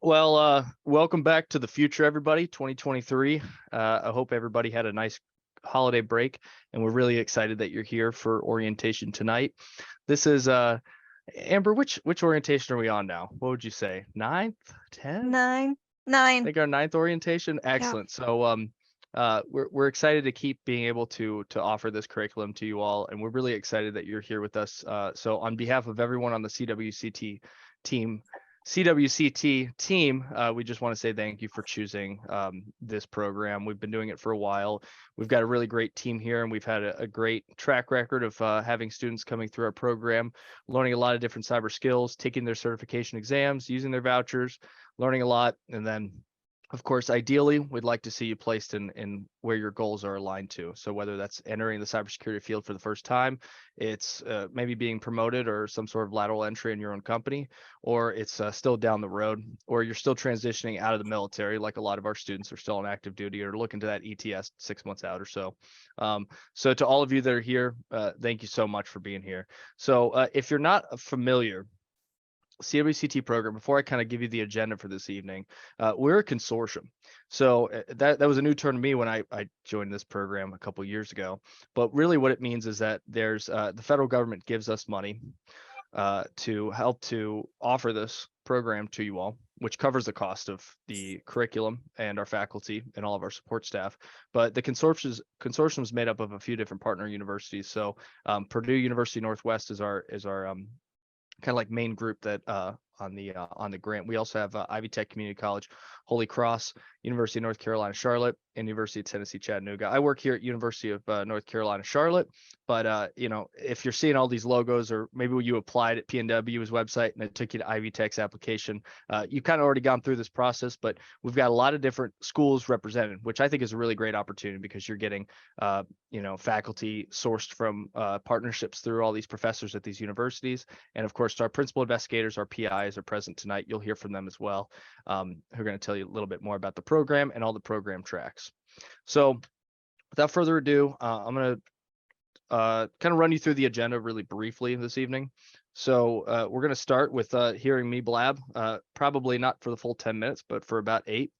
Well, welcome back to the future, everybody. 2023. I hope everybody had a nice holiday break, and we're really excited that you're here for orientation tonight. This is Amber. Which orientation are we on now? What would you say? Ninth, 10th? Nine. I Nine. think our ninth orientation. Yeah. Excellent. So we're excited to keep being able to offer this curriculum to you all, and we're really excited that you're here with us. So on behalf of everyone on the team, CWCT team, we just want to say thank you for choosing this program. We've been doing it for a while. We've got a really great team here, and we've had a great track record of having students coming through our program, learning a lot of different cyber skills, taking their certification exams, using their vouchers, learning a lot. And then, of course, ideally, we'd like to see you placed in where your goals are aligned to. So whether that's entering the cybersecurity field for the first time, it's maybe being promoted or some sort of lateral entry in your own company, or it's still down the road, or you're still transitioning out of the military, like a lot of our students are still on active duty or looking to that ETS 6 months out or so. So to all of you that are here, thank you so much for being here. So if you're not familiar, CWCT program, before I kind of give you the agenda for this evening, we're a consortium. So that was a new term to me when I joined this program a couple years ago. But really what it means is that there's the federal government gives us money to help to offer this program to you all, which covers the cost of the curriculum and our faculty and all of our support staff. But the consortium is made up of a few different partner universities. So Purdue University Northwest is our kind of like main group that on the grant. We also have Ivy Tech Community College, Holy Cross, University of North Carolina Charlotte, and University of Tennessee Chattanooga. I work here at University of North Carolina Charlotte, but if you're seeing all these logos, or maybe you applied at PNW's website and it took you to Ivy Tech's application, you kind of already gone through this process. But we've got a lot of different schools represented, which I think is a really great opportunity because you're getting faculty sourced from partnerships through all these professors at these universities, and of course our principal investigators, our PIs, are present tonight. You'll hear from them as well, who are going to tell you a little bit more about the program and all the program tracks. So without further ado, I'm going to kind of run you through the agenda really briefly this evening. So we're going to start with hearing me blab, probably not for the full 10 minutes, but for about 8.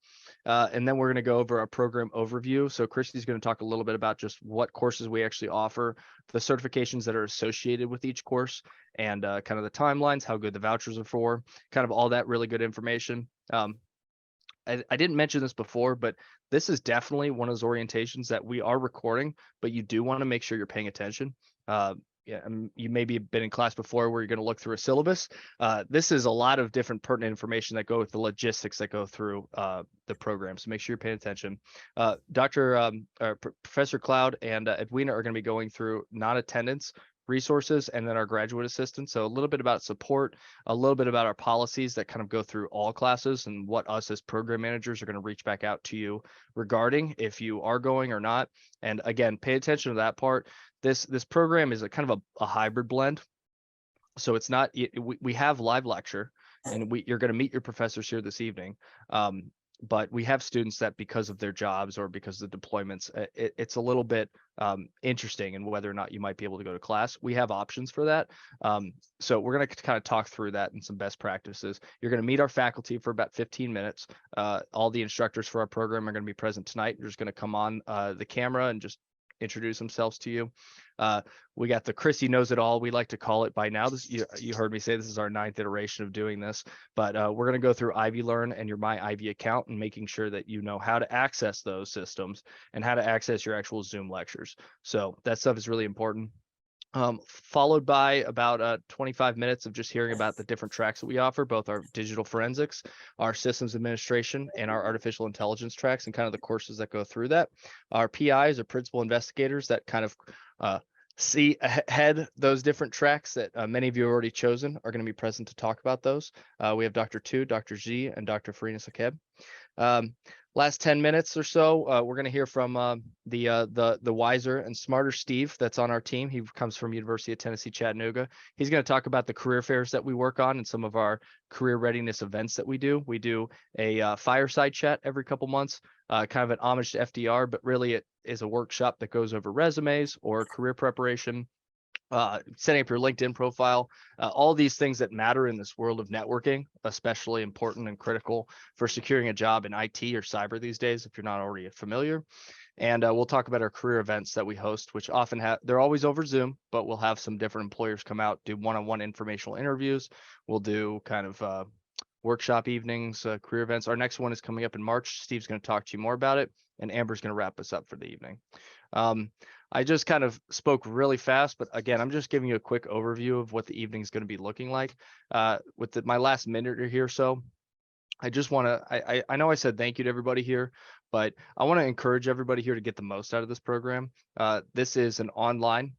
And then we're going to go over our program overview. So Christy's going to talk a little bit about just what courses we actually offer, the certifications that are associated with each course, and kind of the timelines, how good the vouchers are for, kind of all that really good information. I didn't mention this before, but this is definitely one of those orientations that we are recording, but you do want to make sure you're paying attention. You maybe been in class before where you're going to look through a syllabus. This is a lot of different pertinent information that go with the logistics that go through the program. So make sure you're paying attention. Professor Cloud and Edwina are going to be going through non-attendance resources, and then our graduate assistant. So a little bit about support, a little bit about our policies that kind of go through all classes, and what us as program managers are going to reach back out to you regarding if you are going or not. And again, pay attention to that part. This program is a kind of a hybrid blend. So it's not, we have live lecture, and you're going to meet your professors here this evening. But we have students that, because of their jobs or because of the deployments, it's a little bit interesting in whether or not you might be able to go to class. We have options for that. So we're going to kind of talk through that and some best practices. You're going to meet our faculty for about 15 minutes. All the instructors for our program are going to be present tonight. They're just going to come on the camera and just introduce themselves to you. We got the Chrissy knows it all, we like to call it by now. You heard me say this is our 9th iteration of doing this, but we're going to go through Ivy Learn and your My Ivy account, and making sure that you know how to access those systems and how to access your actual Zoom lectures. So that stuff is really important. Followed by about 25 minutes of just hearing about the different tracks that we offer, both our digital forensics, our systems administration, and our artificial intelligence tracks, and kind of the courses that go through that. Our PIs or principal investigators that kind of see ahead those different tracks that many of you have already chosen are going to be present to talk about those. We have Dr. Tu, Dr. Z, and Dr. Farina Sakeb. Last 10 minutes or so, we're going to hear from the wiser and smarter Steve that's on our team. He comes from University of Tennessee Chattanooga. He's going to talk about the career fairs that we work on and some of our career readiness events that we do. We do a fireside chat every couple months, kind of an homage to FDR, but really it is a workshop that goes over resumes or career preparation. setting up your LinkedIn profile, all these things that matter in this world of networking, especially important and critical for securing a job in IT or cyber these days, if you're not already familiar. And we'll talk about our career events that we host, which often they're always over Zoom, but we'll have some different employers come out, do one-on-one informational interviews. We'll do kind of workshop evenings, career events. Our next one is coming up in March. Steve's going to talk to you more about it, and Amber's going to wrap us up for the evening. I just kind of spoke really fast, but again, I'm just giving you a quick overview of what the evening is going to be looking like. With my last minute or here, so I just want to, I know I said thank you to everybody here, but I want to encourage everybody here to get the most out of this program. This is an online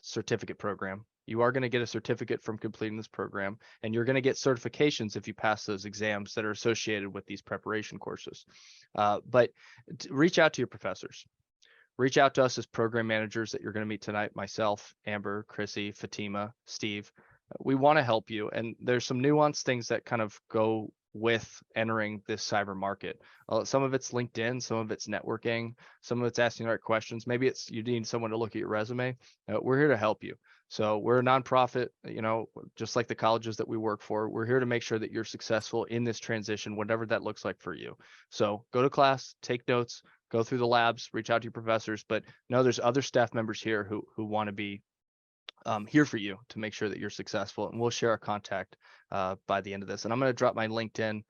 certificate program. You are going to get a certificate from completing this program, and you're going to get certifications if you pass those exams that are associated with these preparation courses. But reach out to your professors. Reach out to us as program managers that you're going to meet tonight, myself, Amber, Chrissy, Fatima, Steve. We want to help you. And there's some nuanced things that kind of go with entering this cyber market. Some of it's LinkedIn, some of it's networking, some of it's asking the right questions. Maybe it's you need someone to look at your resume. We're here to help you. So we're a nonprofit, just like the colleges that we work for. We're here to make sure that you're successful in this transition, whatever that looks like for you. So go to class, take notes, go through the labs, reach out to your professors, but no, there's other staff members here who want to be here for you to make sure that you're successful, and we'll share our contact by the end of this. And I'm going to drop my LinkedIn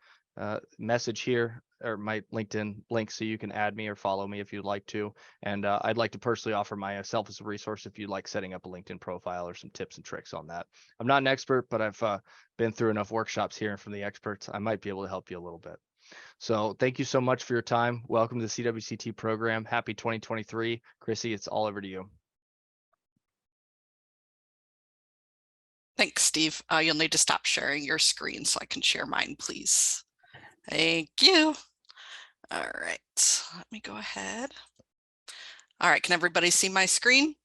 message here, or my LinkedIn link, so you can add me or follow me if you'd like to. And I'd like to personally offer myself as a resource if you'd like setting up a LinkedIn profile or some tips and tricks on that. I'm not an expert, but I've been through enough workshops here and from the experts. I might be able to help you a little bit. So thank you so much for your time. Welcome to the CWCT program. Happy 2023. Chrissy, it's all over to you. Thanks, Steve. You'll need to stop sharing your screen so I can share mine, please. Thank you. All right, let me go ahead. All right, can everybody see my screen?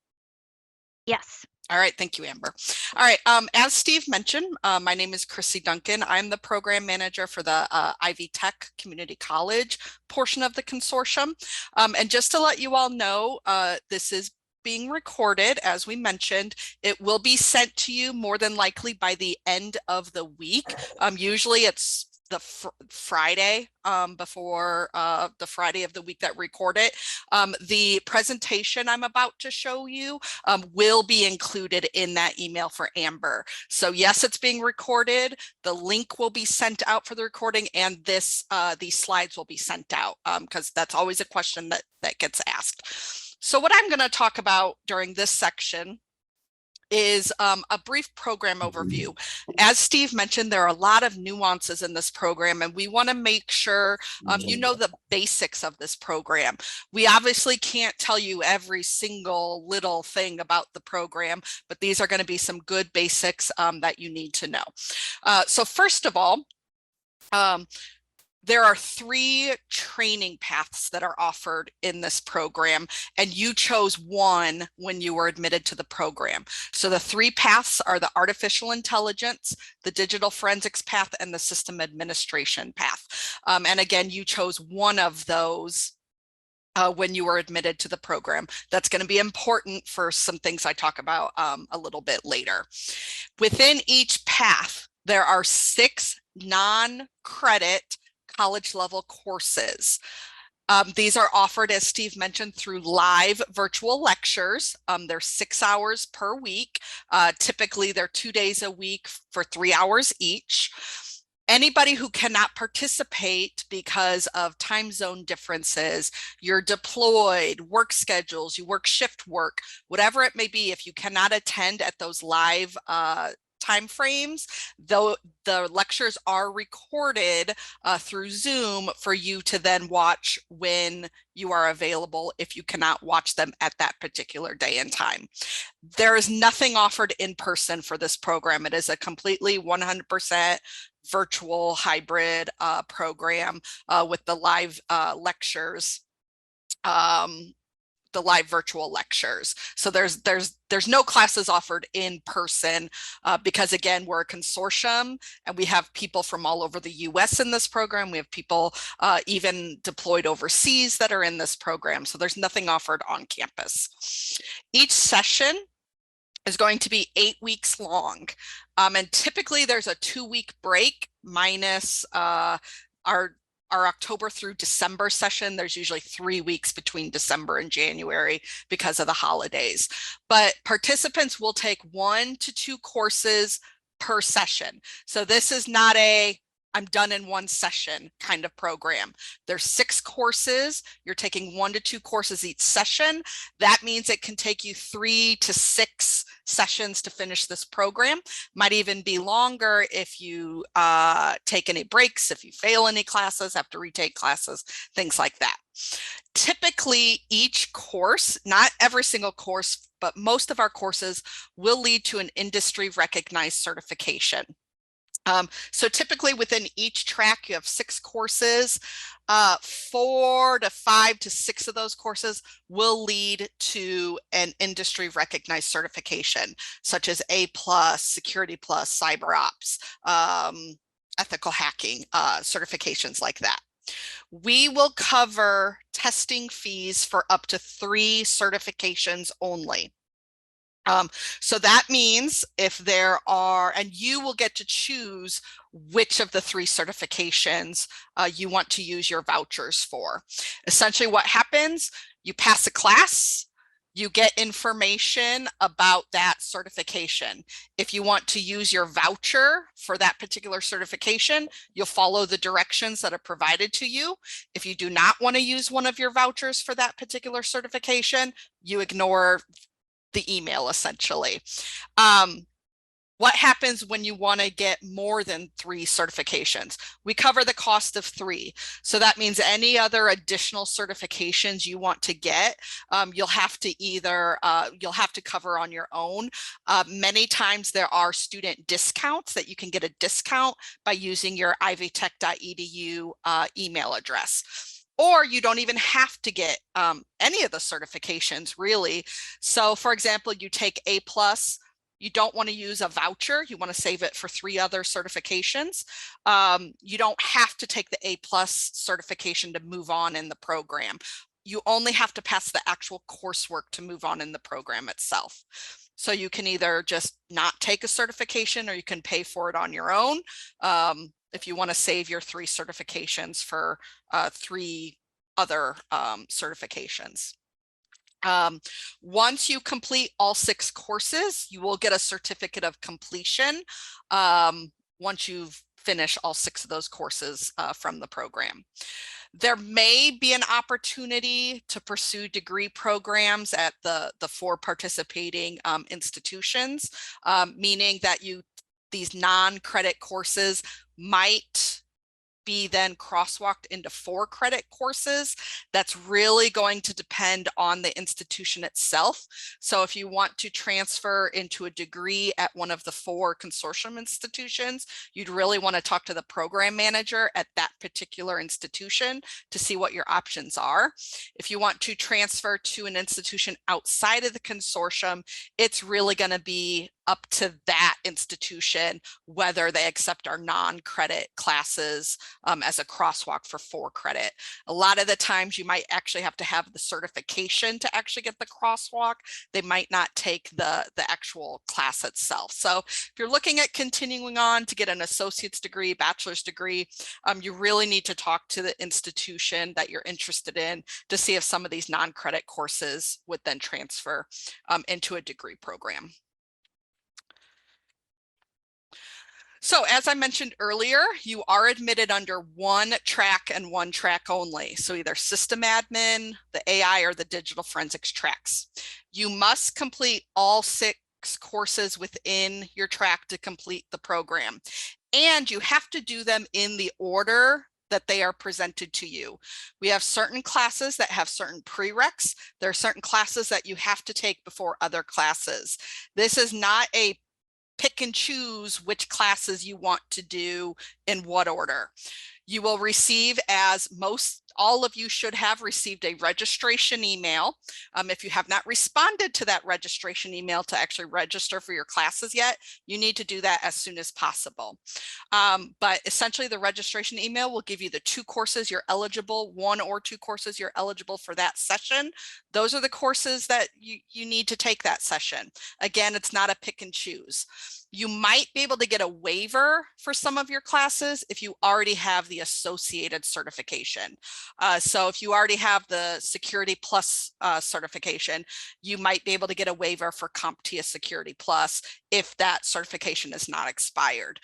Yes. All right, thank you, Amber. All right, as Steve mentioned, my name is Chrissy Duncan. I'm the program manager for the Ivy Tech Community College portion of the consortium. And just to let you all know, this is being recorded. As we mentioned, it will be sent to you more than likely by the end of the week. Usually it's the Friday before the Friday of the week that record it. The presentation I'm about to show you will be included in that email for Amber. So yes, it's being recorded. The link will be sent out for the recording, and these slides will be sent out because that's always a question that gets asked. So what I'm going to talk about during this section is a brief program overview. As Steve mentioned, there are a lot of nuances in this program, and we want to make sure you know the basics of this program. We obviously can't tell you every single little thing about the program, but these are going to be some good basics that you need to know. So first of all, there are 3 training paths that are offered in this program, and you chose one when you were admitted to the program. So the 3 paths are the artificial intelligence, the digital forensics path, and the system administration path. And again, you chose one of those when you were admitted to the program. That's going to be important for some things I talk about a little bit later. Within each path, there are 6 non-credit college level courses. These are offered, as Steve mentioned, through live virtual lectures. They're 6 hours per week. Typically, they're 2 days a week for 3 hours each. Anybody who cannot participate because of time zone differences, you're deployed, work schedules, you work shift work, whatever it may be, if you cannot attend at those live time frames, though the lectures are recorded through Zoom for you to then watch when you are available if you cannot watch them at that particular day and time. There is nothing offered in person for this program. It is a completely 100% virtual hybrid program with the live lectures. The live virtual lectures. So there's no classes offered in person because again, we're a consortium and we have people from all over the US in this program. We have people even deployed overseas that are in this program. So there's nothing offered on campus. Each session is going to be 8 weeks long. And typically there's a 2-week break minus our October through December session. There's usually 3 weeks between December and January because of the holidays. But participants will take 1 to 2 courses per session. So this is not a I'm done in one session kind of program. There's 6 courses. You're taking 1 to 2 courses each session. That means it can take you 3 to 6 sessions to finish this program. Might even be longer if you take any breaks, if you fail any classes, have to retake classes, things like that. Typically, each course, not every single course, but most of our courses will lead to an industry recognized certification. So typically within each track, you have 6 courses. 4 to 5 to 6 of those courses will lead to an industry recognized certification, such as A+, Security+, Cyber Ops, ethical hacking, certifications like that. We will cover testing fees for up to 3 certifications only. So that means if there are, and you will get to choose which of the 3 certifications you want to use your vouchers for. Essentially what happens, you pass a class, you get information about that certification. If you want to use your voucher for that particular certification, you'll follow the directions that are provided to you. If you do not want to use one of your vouchers for that particular certification, you ignore the email essentially. What happens when you want to get more than 3 certifications? We cover the cost of 3. So that means any other additional certifications you want to get, you'll have to either, you'll have to cover on your own. Many times there are student discounts that you can get a discount by using your ivytech.edu email address. Or you don't even have to get any of the certifications really. So for example, you take A+, you don't want to use a voucher, you want to save it for 3 other certifications. You don't have to take the A+ certification to move on in the program. You only have to pass the actual coursework to move on in the program itself. So you can either just not take a certification or you can pay for it on your own. If you want to save your 3 certifications for 3 other certifications. Once you complete all 6 courses, you will get a certificate of completion once you've finished all 6 of those courses from the program. There may be an opportunity to pursue degree programs at the 4 participating institutions, meaning that these non-credit courses might be then crosswalked into 4 credit courses. That's really going to depend on the institution itself. So if you want to transfer into a degree at one of the 4 consortium institutions, you'd really want to talk to the program manager at that particular institution to see what your options are. If you want to transfer to an institution outside of the consortium, it's really going to be up to that institution whether they accept our non-credit classes as a crosswalk for 4 credit. A lot of the times you might actually have to have the certification to actually get the crosswalk. They might not take the actual class itself. So if you're looking at continuing on to get an associate's degree, bachelor's degree, you really need to talk to the institution that you're interested in to see if some of these non-credit courses would then transfer into a degree program. So as I mentioned earlier, you are admitted under 1 track and 1 track only. So either system admin, the AI, or the digital forensics tracks. You must complete all 6 courses within your track to complete the program. And you have to do them in the order that they are presented to you. We have certain classes that have certain prereqs. There are certain classes that you have to take before other classes. This is not a pick and choose which classes you want to do in what order. You will receive, as most all of you should have received a registration email. If you have not responded to that registration email to actually register for your classes yet, you need to do that as soon as possible. But essentially the registration email will give you the 2 courses you're eligible, 1 or 2 courses you're eligible for that session. Those are the courses that you need to take that session. Again, it's not a pick and choose. You might be able to get a waiver for some of your classes if you already have the associated certification. So if you already have the Security Plus certification, you might be able to get a waiver for CompTIA Security Plus if that certification is not expired.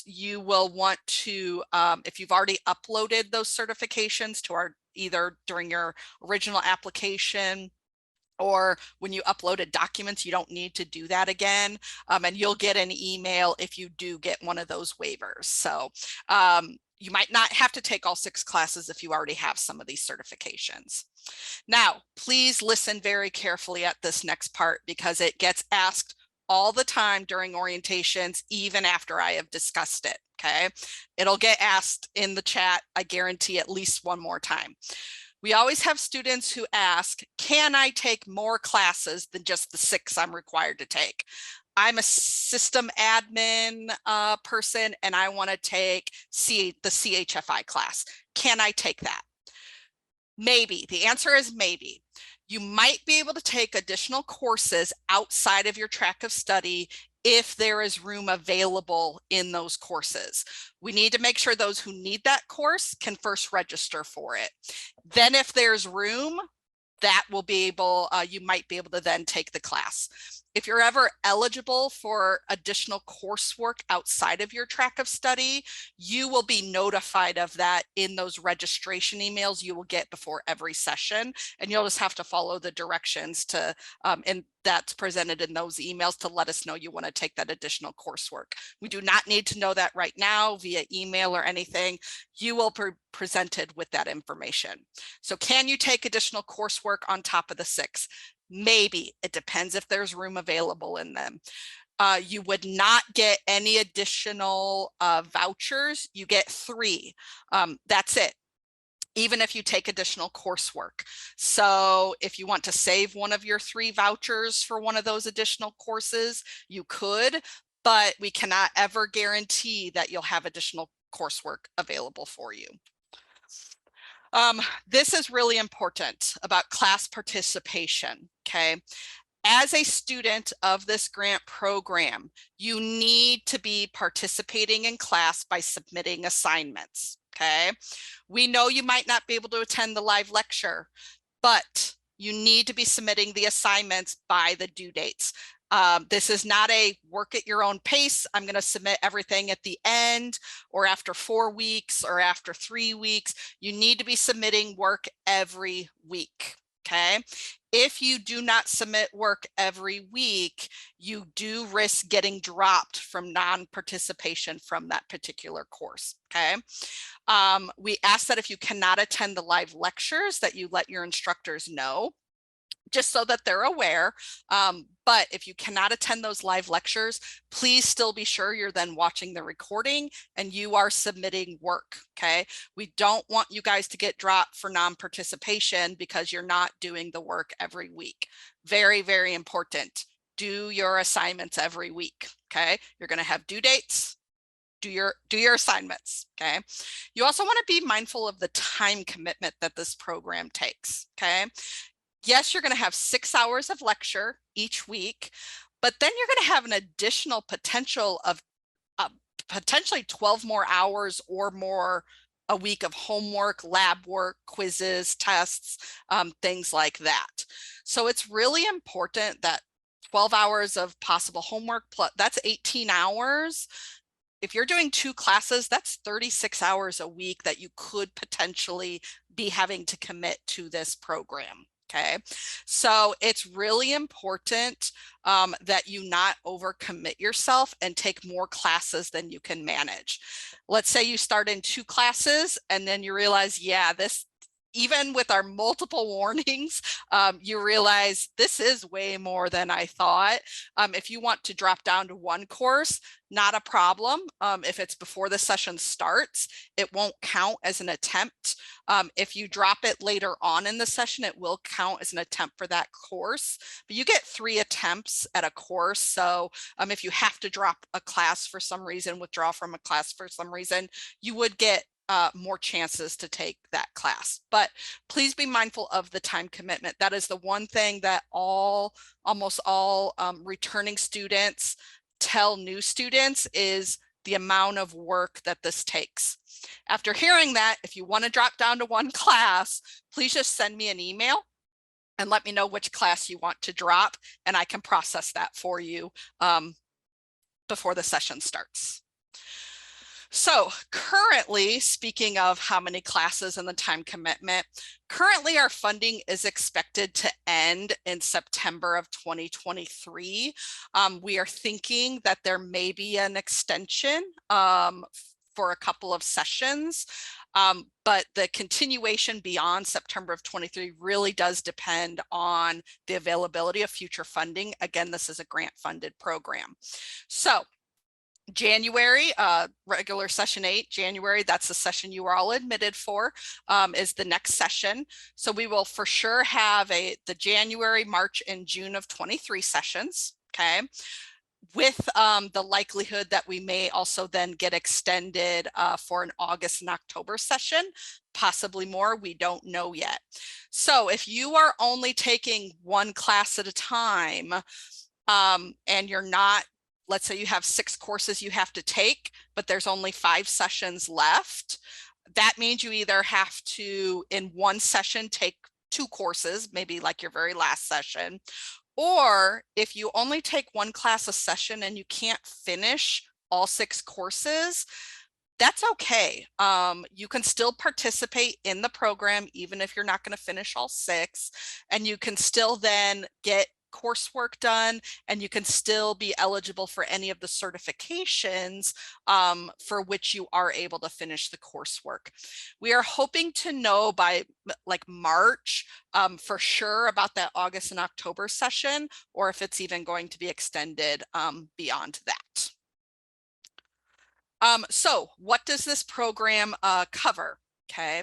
You will want to, if you've already uploaded those certifications to our either during your original application or when you uploaded documents, you don't need to do that again. And you'll get an email if you do get one of those waivers. So you might not have to take all 6 classes if you already have some of these certifications. Now, please listen very carefully at this next part because it gets asked all the time during orientations, even after I have discussed it, okay? It'll get asked in the chat, I guarantee, at least one more time. We always have students who ask, can I take more classes than just the 6 I'm required to take? I'm a system admin person and I want to take the CHFI class. Can I take that? Maybe. The answer is maybe. You might be able to take additional courses outside of your track of study if there is room available in those courses. We need to make sure those who need that course can first register for it. Then if there's room, that will be able, you might be able to then take the class. If you're ever eligible for additional coursework outside of your track of study, you will be notified of that in those registration emails you will get before every session. And you'll just have to follow the directions to, and that's presented in those emails to let us know you want to take that additional coursework. We do not need to know that right now via email or anything. You will be presented with that information. So can you take additional coursework on top of the 6? Maybe. It depends if there's room available in them. You would not get any additional vouchers. You get 3. That's it. Even if you take additional coursework. So if you want to save one of your 3 vouchers for one of those additional courses, you could, but we cannot ever guarantee that you'll have additional coursework available for you. This is really important about class participation, okay? As a student of this grant program, you need to be participating in class by submitting assignments, okay? We know you might not be able to attend the live lecture, but you need to be submitting the assignments by the due dates. This is not a work at your own pace. I'm going to submit everything at the end or after 4 weeks or after 3 weeks. You need to be submitting work every week. Okay. If you do not submit work every week, you do risk getting dropped from non-participation from that particular course. Okay. We ask that if you cannot attend the live lectures that you let your instructors know, just so that they're aware. But if you cannot attend those live lectures, please still be sure you're then watching the recording and you are submitting work, okay? We don't want you guys to get dropped for non-participation because you're not doing the work every week. Very, very important. Do your assignments every week, okay? You're gonna have due dates. Do your assignments, okay? You also wanna be mindful of the time commitment that this program takes, okay? Yes, you're going to have 6 hours of lecture each week, but then you're going to have an additional potential of potentially 12 more hours or more a week of homework, lab work, quizzes, tests, things like that. So it's really important that 12 hours of possible homework, plus that's 18 hours. If you're doing 2 classes, that's 36 hours a week that you could potentially be having to commit to this program. Okay, so it's really important that you not overcommit yourself and take more classes than you can manage. Let's say you start in 2 classes and then you realize, yeah, this, even with our multiple warnings, you realize this is way more than I thought. If you want to drop down to 1 course, not a problem. If it's before the session starts, it won't count as an attempt. If you drop it later on in the session, it will count as an attempt for that course, but you get 3 attempts at a course. So if you have to drop a class for some reason, withdraw from a class for some reason, you would get more chances to take that class. But please be mindful of the time commitment. That is the one thing that almost all returning students tell new students is the amount of work that this takes. After hearing that, if you want to drop down to 1 class, please just send me an email and let me know which class you want to drop, and I can process that for you before the session starts. So currently, speaking of how many classes and the time commitment, currently our funding is expected to end in September of 2023. We are thinking that there may be an extension for a couple of sessions, but the continuation beyond September of 23 really does depend on the availability of future funding. Again, this is a grant funded program. So January, regular session 8, January, that's the session you are all admitted for, is the next session. So we will for sure have the January, March, and June of 23 sessions, okay? With the likelihood that we may also then get extended for an August and October session, possibly more, we don't know yet. So if you are only taking 1 class at a time, and you're not, let's say you have 6 courses you have to take, but there's only 5 sessions left. That means you either have to, in 1 session, take 2 courses, maybe like your very last session, or if you only take 1 class a session and you can't finish all 6 courses, that's okay. You can still participate in the program, even if you're not going to finish all 6, and you can still then get coursework done, and you can still be eligible for any of the certifications for which you are able to finish the coursework. We are hoping to know by like March for sure about that August and October session, or if it's even going to be extended beyond that. So what does this program cover? Okay,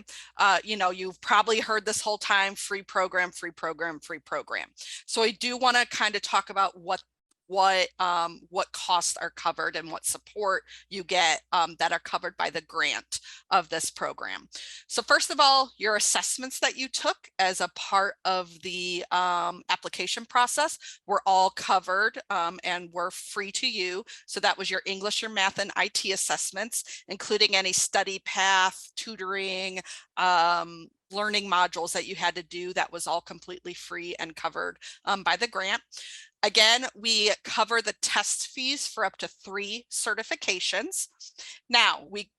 you know, you've probably heard this whole time, free program, free program, free program. So I do want to kind of talk about what costs are covered and what support you get that are covered by the grant of this program. So first of all, your assessments that you took as a part of the application process were all covered and were free to you. So that was your English, your math, and IT assessments, including any study path, tutoring, learning modules that you had to do. That was all completely free and covered by the grant. Again, we cover the test fees for up to 3 certifications. Now, we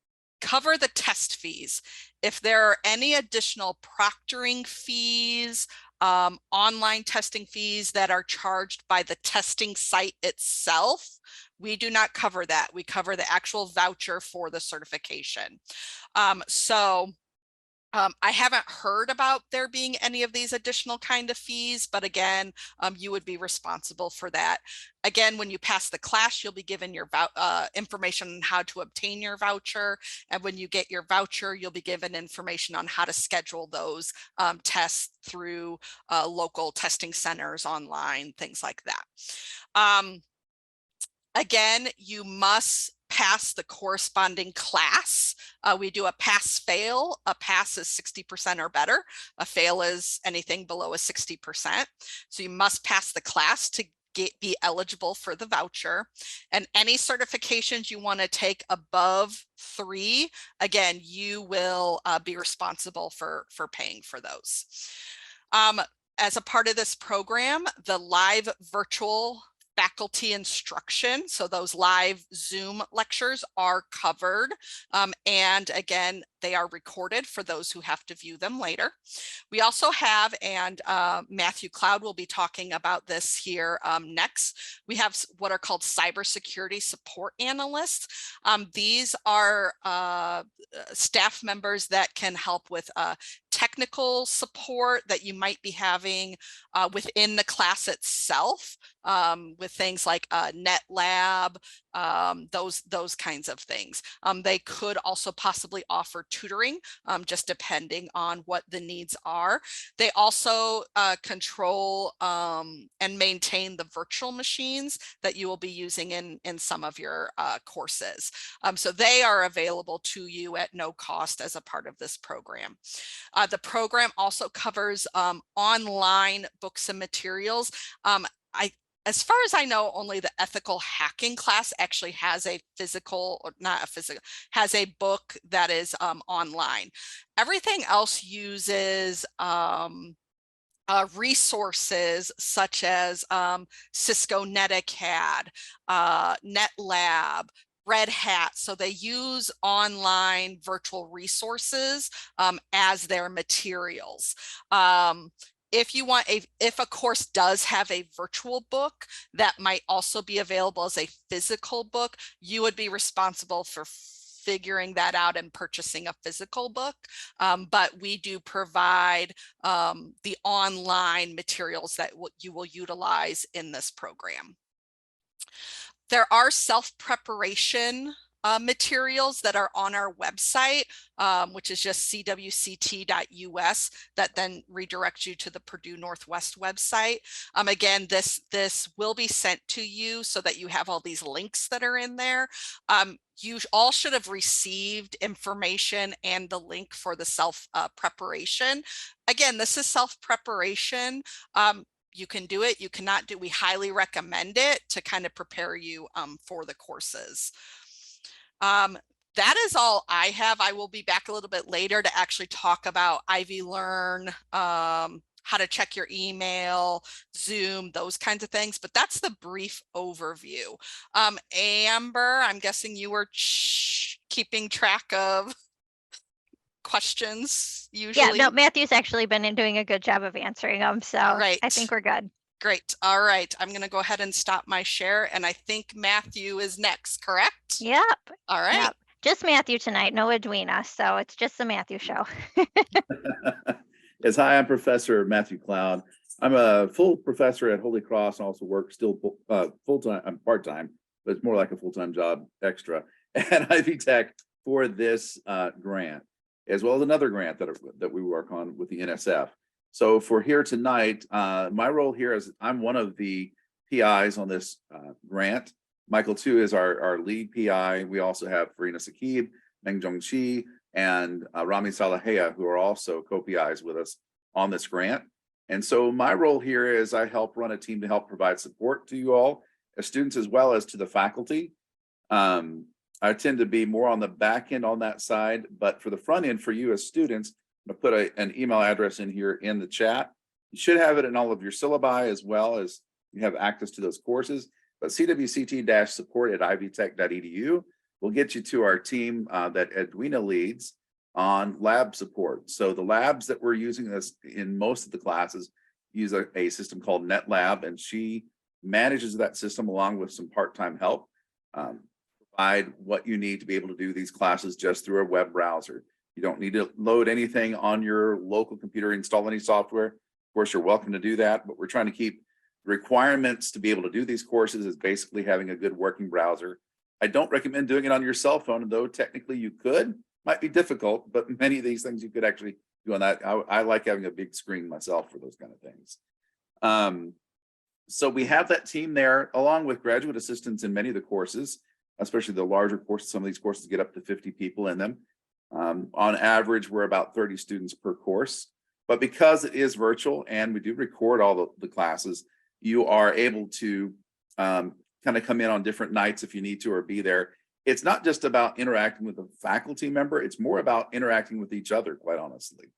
cover the test fees. If there are any additional proctoring fees, online testing fees that are charged by the testing site itself, we do not cover that. We cover the actual voucher for the certification. I haven't heard about there being any of these additional kind of fees, but again, you would be responsible for that. Again, when you pass the class, you'll be given your information on how to obtain your voucher. And when you get your voucher, you'll be given information on how to schedule those tests through local testing centers, online, things like that. Again, you must pass the corresponding class. We do a pass fail. A pass is 60% or better. A fail is anything below a 60%. So you must pass the class to be eligible for the voucher. And any certifications you want to take above 3, again, you will be responsible for paying for those. As a part of this program, the live virtual faculty instruction, so those live Zoom lectures are covered. And again, they are recorded for those who have to view them later. We also have, and Matthew Cloud will be talking about this here next, we have what are called cybersecurity support analysts. These are staff members that can help with technical support that you might be having within the class itself, with things like NetLab, those kinds of things. They could also possibly offer tutoring, just depending on what the needs are. They also control and maintain the virtual machines that you will be using in some of your courses. So they are available to you at no cost as a part of this program. The program also covers online books and materials. As far as I know, only the ethical hacking class actually has a physical, or not a physical, has a book that is online. Everything else uses resources such as Cisco Netacad, NetLab, Red Hat. So they use online virtual resources as their materials. If you want if a course does have a virtual book that might also be available as a physical book, you would be responsible for figuring that out and purchasing a physical book. But we do provide the online materials that you will utilize in this program. There are self-preparation materials that are on our website, which is just cwct.us, that then redirects you to the Purdue Northwest website. Again, this will be sent to you so that you have all these links that are in there. You all should have received information and the link for the self-preparation. Again, this is self-preparation. You can do it, you cannot do, we highly recommend it to kind of prepare you for the courses. That is all I have. I will be back a little bit later to actually talk about Ivy Learn, how to check your email, Zoom, those kinds of things, but that's the brief overview. Amber, I'm guessing you were keeping track of questions usually. Yeah, no, Matthew's actually been doing a good job of answering them, so Right. I think we're good. Great. All right. I'm going to go ahead and stop my share. And I think Matthew is next, correct? Yep. All right. Yep. Just Matthew tonight, no Edwina. So it's just the Matthew show. Yes, hi, I'm Professor Matthew Cloud. I'm a full professor at Holy Cross and also work still full-time. I'm part-time, but it's more like a full-time job extra at Ivy Tech for this grant, as well as another grant that we work on with the NSF. So for here tonight, my role here is I'm one of the PIs on this grant. Michael Tu is our lead PI. We also have Farina Sakib, Mengjong Chi, and Rami Salahea, who are also co-PIs with us on this grant. And so my role here is I help run a team to help provide support to you all as students, as well as to the faculty. I tend to be more on the back end on that side, but for the front end for you as students, I'm gonna put an email address in here in the chat. You should have it in all of your syllabi as well as you have access to those courses, but cwct-support@ivytech.edu will get you to our team that Edwina leads on lab support. So the labs that we're using this in most of the classes use a system called NetLab, and she manages that system along with some part-time help. Provide what you need to be able to do these classes just through a web browser. You don't need to load anything on your local computer, install any software. Of course, you're welcome to do that, but we're trying to keep requirements to be able to do these courses is basically having a good working browser. I don't recommend doing it on your cell phone, though technically you could. Might be difficult, but many of these things you could actually do on that. I like having a big screen myself for those kind of things. So we have that team there along with graduate assistants in many of the courses, especially the larger courses. Some of these courses get up to 50 people in them. On average, we're about 30 students per course, but because it is virtual and we do record all the classes, you are able to kind of come in on different nights if you need to or be there. It's not just about interacting with a faculty member, it's more about interacting with each other, quite honestly.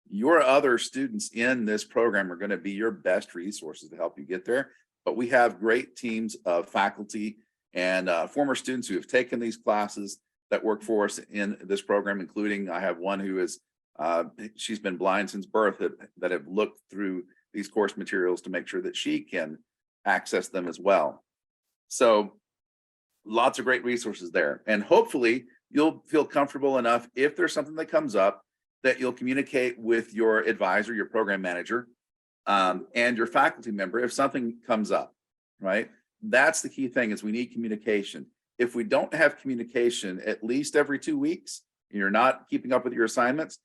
Your other students in this program are going to be your best resources to help you get there, but we have great teams of faculty and former students who have taken these classes that work for us in this program, including I have one who is, she's been blind since birth that have looked through these course materials to make sure that she can access them as well. So lots of great resources there. And hopefully you'll feel comfortable enough if there's something that comes up that you'll communicate with your advisor, your program manager, and your faculty member if something comes up, right? That's the key thing is we need communication. if we don't have communication at least every 2 weeks, and you're not keeping up with your assignments,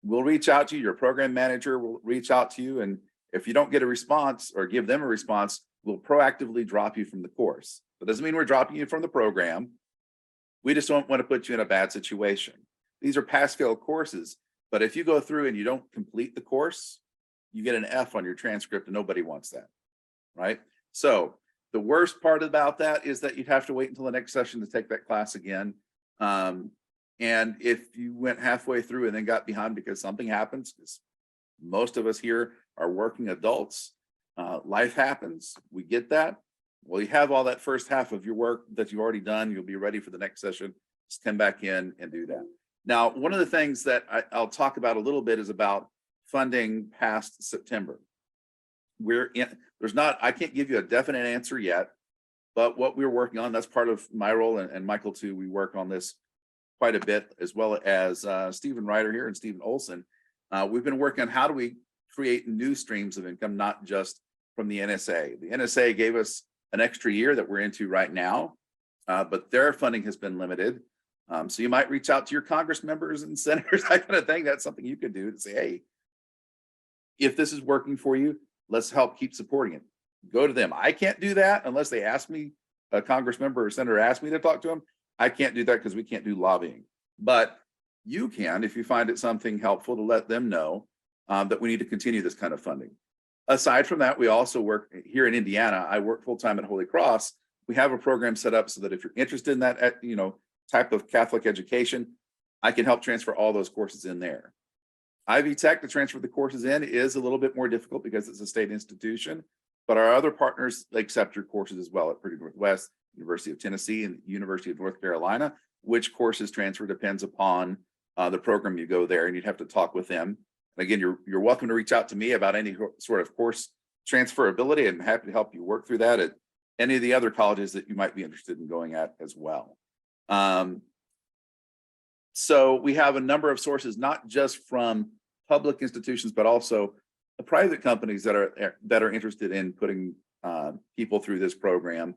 we'll reach out to you. Your program manager will reach out to you. And if you don't get a response or give them a response, we'll proactively drop you from the course. That doesn't mean we're dropping you from the program. We just don't want to put you in a bad situation. These are pass-fail courses, but if you go through and you don't complete the course, you get an F on your transcript, and nobody wants that, right? So the worst part about that is that you'd have to wait until the next session to take that class again. And if you went halfway through and then got behind because something happens, because most of us here are working adults, life happens, we get that. Well, you have all that first half of your work that you've already done. You'll be ready for the next session. Just come back in and do that. Now, one of the things that I'll talk about a little bit is about funding past September. I can't give you a definite answer yet, but what we're working on, that's part of my role, and Michael too, we work on this quite a bit, as well as Stephen Ryder here and Stephen Olson. We've been working on how do we create new streams of income, not just from the NSA. The NSA gave us an extra year that we're into right now, but their funding has been limited. So you might reach out to your Congress members and senators, that kind of thing. That's something you could do to say, hey, if this is working for you, let's help keep supporting it. Go to them. I can't do that unless they ask me, a Congress member or senator ask me to talk to them. I can't do that because we can't do lobbying. But you can, if you find it something helpful, to let them know that we need to continue this kind of funding. Aside from that, we also work here in Indiana. I work full-time at Holy Cross. We have a program set up so that if you're interested in that, type of Catholic education, I can help transfer all those courses in there. Ivy Tech, to transfer the courses in, is a little bit more difficult because it's a state institution, but our other partners, they accept your courses as well at Purdue Northwest, University of Tennessee, and University of North Carolina. Which courses transfer depends upon the program you go there, and you'd have to talk with them. And again, you're welcome to reach out to me about any sort of course transferability, and I'm happy to help you work through that at any of the other colleges that you might be interested in going at as well. So we have a number of sources, not just from public institutions, but also the private companies that are interested in putting people through this program,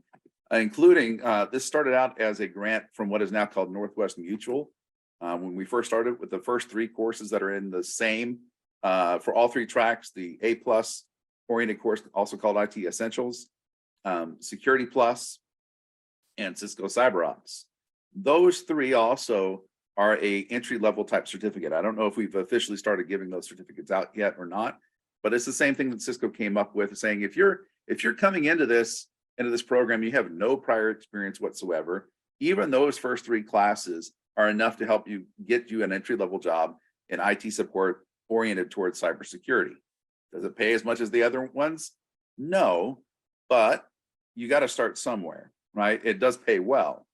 including this started out as a grant from what is now called Northwest Mutual. When we first started with the first 3 courses that are in the same for all 3 tracks, the A+ oriented course, also called IT Essentials, Security Plus, and Cisco CyberOps. Those 3 also are a entry-level type certificate. I don't know if we've officially started giving those certificates out yet or not, but it's the same thing that Cisco came up with, saying if you're coming into this program, you have no prior experience whatsoever, even those first 3 classes are enough to help you get you an entry-level job in IT support oriented towards cybersecurity. Does it pay as much as the other ones? No, but you got to start somewhere, right? It does pay well.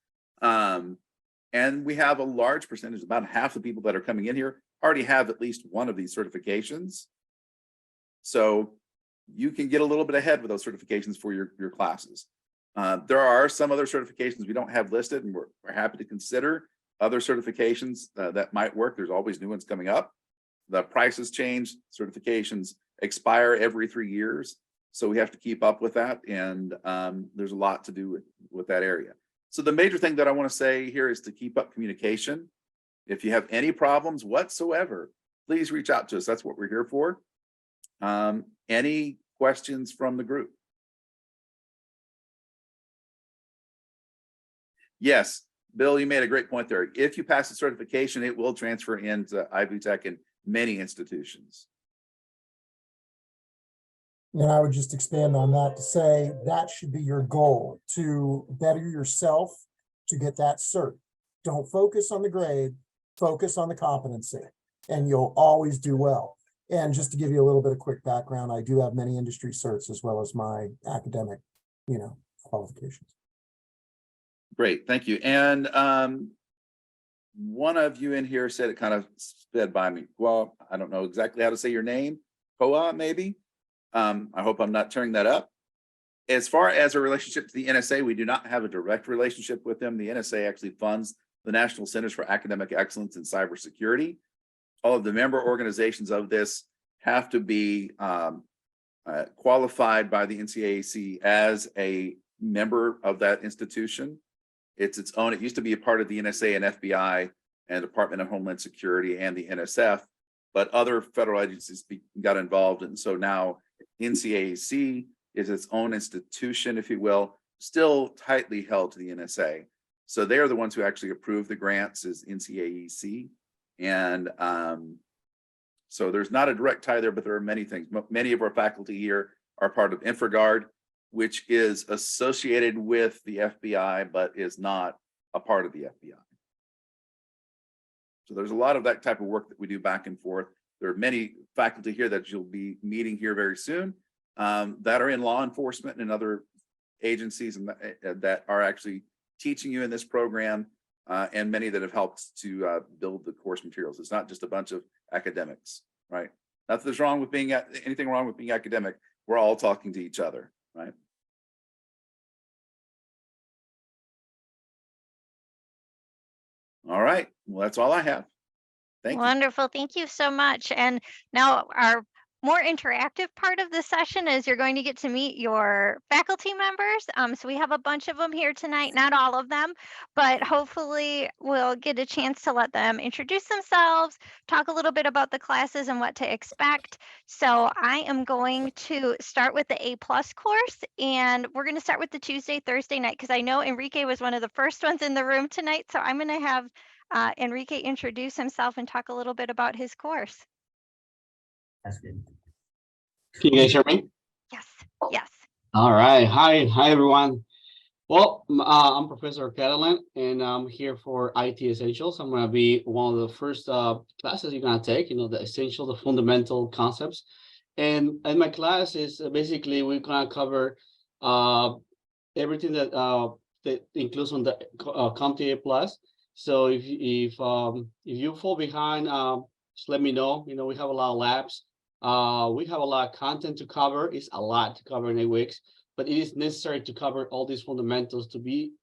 And we have a large percentage, about half the people that are coming in here already have at least one of these certifications. So you can get a little bit ahead with those certifications for your classes. There are some other certifications we don't have listed, and we're happy to consider other certifications that might work. There's always new ones coming up. The prices change, certifications expire every 3 years. So we have to keep up with that. And there's a lot to do with that area. So the major thing that I want to say here is to keep up communication. If you have any problems whatsoever, please reach out to us. That's what we're here for. Any questions from the group? Yes, Bill, you made a great point there. If you pass the certification, it will transfer into Ivy Tech in many institutions. And I would just expand on that to say that should be your goal, to better yourself to get that cert. Don't focus on the grade, focus on the competency, and you'll always do well. And just to give you a little bit of quick background, I do have many industry certs as well as my academic, qualifications. Great, thank you. And one of you in here said, it kind of sped by me. Well, I don't know exactly how to say your name. Koa, maybe? I hope I'm not tearing that up. As far as a relationship to the NSA, we do not have a direct relationship with them. The NSA actually funds the National Centers for Academic Excellence in Cybersecurity. All of the member organizations of this have to be qualified by the NCAC as a member of that institution. It's its own. It used to be a part of the NSA and FBI and Department of Homeland Security and the NSF, but other federal agencies got involved. And so now NCAAC is its own institution, if you will, still tightly held to the NSA. So they are the ones who actually approve the grants, is NCAAC. And so there's not a direct tie there, but there are many things. Many of our faculty here are part of InfraGard, which is associated with the FBI, but is not a part of the FBI. So there's a lot of that type of work that we do back and forth. There are many faculty here that you'll be meeting here very soon that are in law enforcement and other agencies and that are actually teaching you in this program, and many that have helped to build the course materials. It's not just a bunch of academics, right? Not that there's wrong with being anything wrong with being academic. We're all talking to each other, right? All right. Well, that's all I have. Thank you. Wonderful. Thank you so much. And now our more interactive part of the session is you're going to get to meet your faculty members. So we have a bunch of them here tonight, not all of them, but hopefully we'll get a chance to let them introduce themselves, talk a little bit about the classes and what to expect. So I am going to start with the A+ course, and we're going to start with the Tuesday, Thursday night, because I know Enrique was one of the first ones in the room tonight. So I'm going to have Enrique introduce himself and talk a little bit about his course. That's good. Can you guys hear me? Yes, yes. All right. Hi, everyone. Well, I'm Professor Catalan, and I'm here for IT Essentials. I'm going to be one of the first classes you're going to take, the essential, the fundamental concepts. And my class is basically we're going to cover everything that includes on the CompTIA+. So if you fall behind, just let me know. We have a lot of labs. We have a lot of content to cover. It's a lot to cover in 8 weeks, but it is necessary to cover all these fundamentals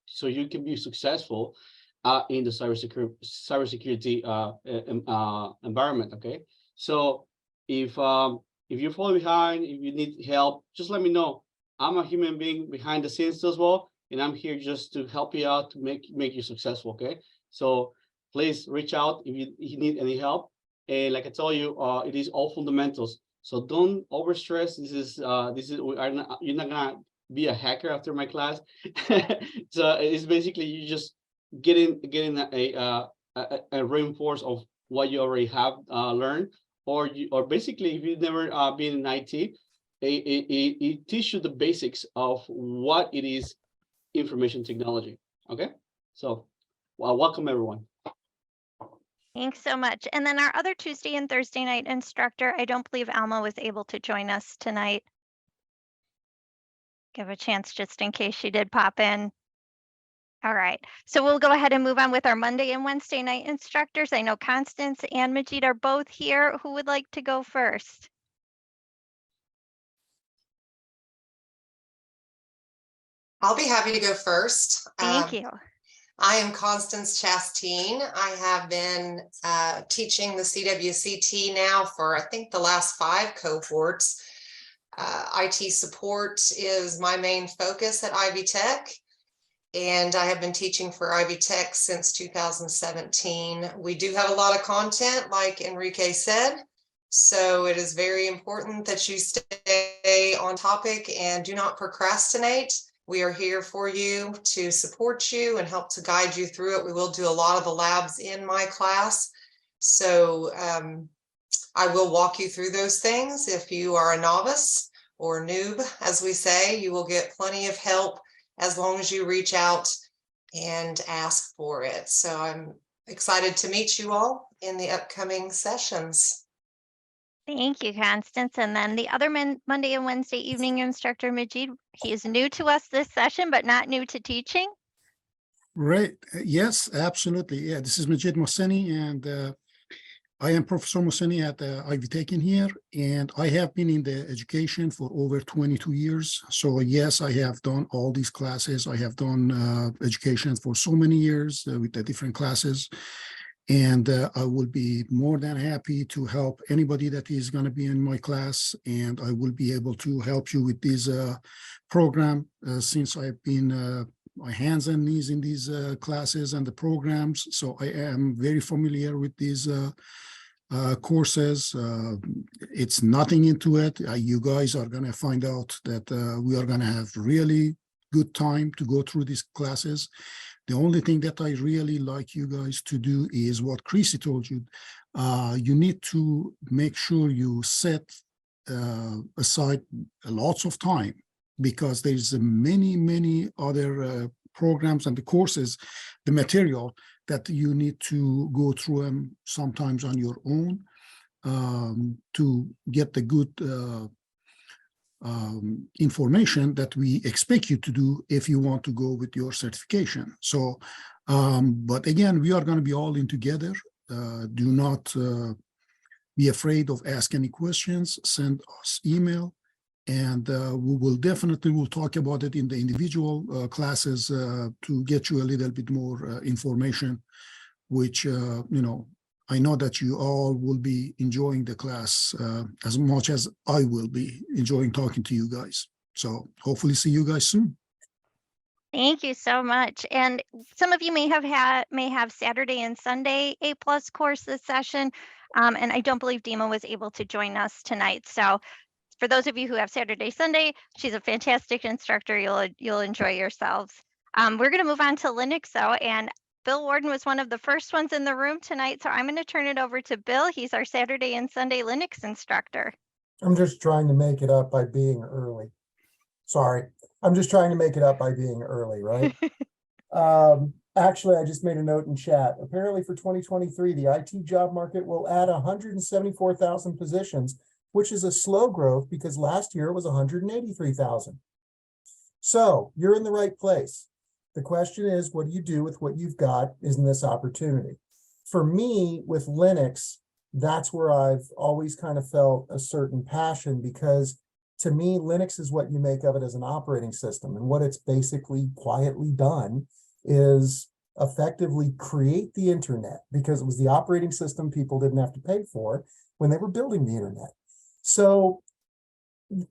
so you can be successful in the cybersecurity environment. Okay, so if you fall behind, if you need help, just let me know. I'm a human being behind the scenes as well, and I'm here just to help you out to make you successful. Okay, so please reach out if you need any help. And like I told you, it is all fundamentals. So don't overstress. You're not gonna be a hacker after my class. So it's basically you just getting a reinforce of what you already have learned, or basically if you've never been in IT, it teaches you the basics of what it is information technology. Okay, so welcome everyone. Thanks so much. And then our other Tuesday and Thursday night instructor, I don't believe Alma was able to join us tonight. Give a chance just in case she did pop in. All right, so we'll go ahead and move on with our Monday and Wednesday night instructors. I know Constance and Majid are both here. Who would like to go first? I'll be happy to go first. Thank you. I am Constance Chasteen. I have been teaching the CWCT now for, I think, the last 5 cohorts. IT support is my main focus at Ivy Tech, and I have been teaching for Ivy Tech since 2017. We do have a lot of content, like Enrique said, so it is very important that you stay on topic and do not procrastinate. We are here for you to support you and help to guide you through it. We will do a lot of the labs in my class. So I will walk you through those things. If you are a novice or noob, as we say, you will get plenty of help as long as you reach out and ask for it. So I'm excited to meet you all in the upcoming sessions. Thank you, Constance. And then the other Monday and Wednesday evening instructor, Majid, he is new to us this session, but not new to teaching. Right. Yes, absolutely. Yeah, this is Majid Mohseni, and I am Professor Mohseni at Ivy Tech in here, and I have been in the education for over 22 years. So yes, I have done all these classes. I have done education for so many years with the different classes. And I will be more than happy to help anybody that is going to be in my class, and I will be able to help you with this program since I've been my hands and knees in these classes and the programs, so I am very familiar with these courses. It's nothing into it. You guys are going to find out that we are going to have really good time to go through these classes. The only thing that I really like you guys to do is what Chrissy told you. You need to make sure you set aside lots of time, because there's many other programs and the courses, the material that you need to go through them sometimes on your own to get the good information that we expect you to do if you want to go with your certification. So, but again, we are going to be all in together. Do not be afraid of asking any questions. Send us email, and we will definitely will talk about it in the individual classes to get you a little bit more information, which I know that you all will be enjoying the class as much as I will be enjoying talking to you guys. So hopefully see you guys soon. Thank you so much. And some of you may have Saturday and Sunday A+ course this session. And I don't believe Dima was able to join us tonight. So for those of you who have Saturday, Sunday, she's a fantastic instructor. You'll enjoy yourselves. We're going to move on to Linux though, and Bill Warden was one of the first ones in the room tonight. So I'm going to turn it over to Bill. He's our Saturday and Sunday Linux instructor. I'm just trying to make it up by being early. Sorry, I'm just trying to make it up by being early, right? Actually, I just made a note in chat. Apparently for 2023, the IT job market will add 174,000 positions, which is a slow growth because last year it was 183,000. So you're in the right place. The question is, what do you do with what you've got in this opportunity? For me, with Linux, that's where I've always kind of felt a certain passion, because to me, Linux is what you make of it as an operating system. And what it's basically quietly done is effectively create the internet, because it was the operating system people didn't have to pay for when they were building the internet. So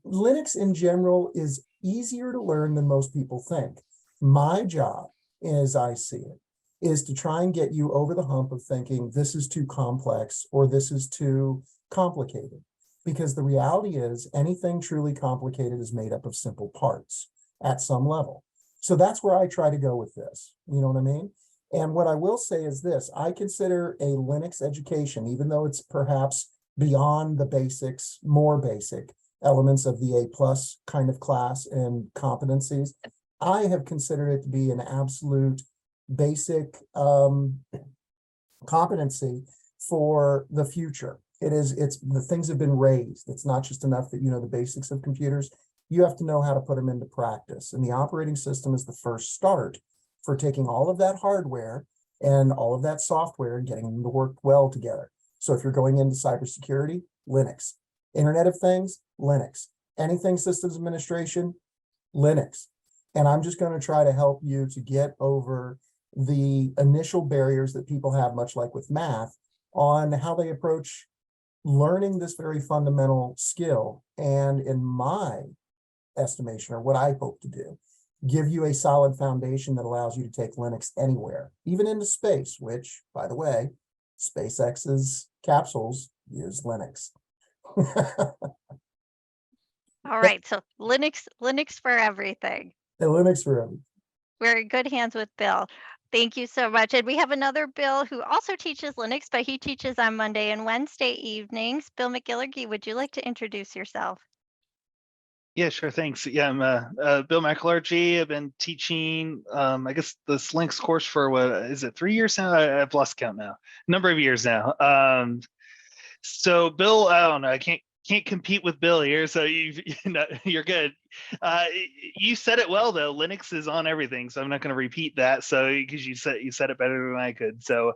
Linux in general is easier to learn than most people think. My job, as I see it, is to try and get you over the hump of thinking this is too complex or this is too complicated. Because the reality is anything truly complicated is made up of simple parts at some level. So that's where I try to go with this. You know what I mean? And what I will say is this: I consider a Linux education, even though it's perhaps beyond the basics, more basic elements of the A+ kind of class and competencies, I have considered it to be an absolute basic competency for the future. It's the things have been raised. It's not just enough that you know the basics of computers. You have to know how to put them into practice. And the operating system is the first start for taking all of that hardware and all of that software and getting them to work well together. So if you're going into cybersecurity, Linux. Internet of Things, Linux. Anything systems administration, Linux. And I'm just going to try to help you to get over the initial barriers that people have, much like with math, on how they approach learning this very fundamental skill. And in my estimation, or what I hope to do, give you a solid foundation that allows you to take Linux anywhere, even into space, which, by the way, SpaceX's capsules use Linux. All right, so Linux for everything. And Linux for everything. We're in good hands with Bill. Thank you so much. And we have another Bill who also teaches Linux, but he teaches on Monday and Wednesday evenings. Bill McGilligy, would you like to introduce yourself? Yeah, sure. Thanks. Yeah, I'm Bill McGilligy. I've been teaching, I guess, this Linux course for what is it, 3 years now? I've lost count now. Number of years now. So Bill, I don't know. I can't compete with Bill here, so you're good. You said it well though. Linux is on everything, so I'm not going to repeat that. So because you said it better than I could. So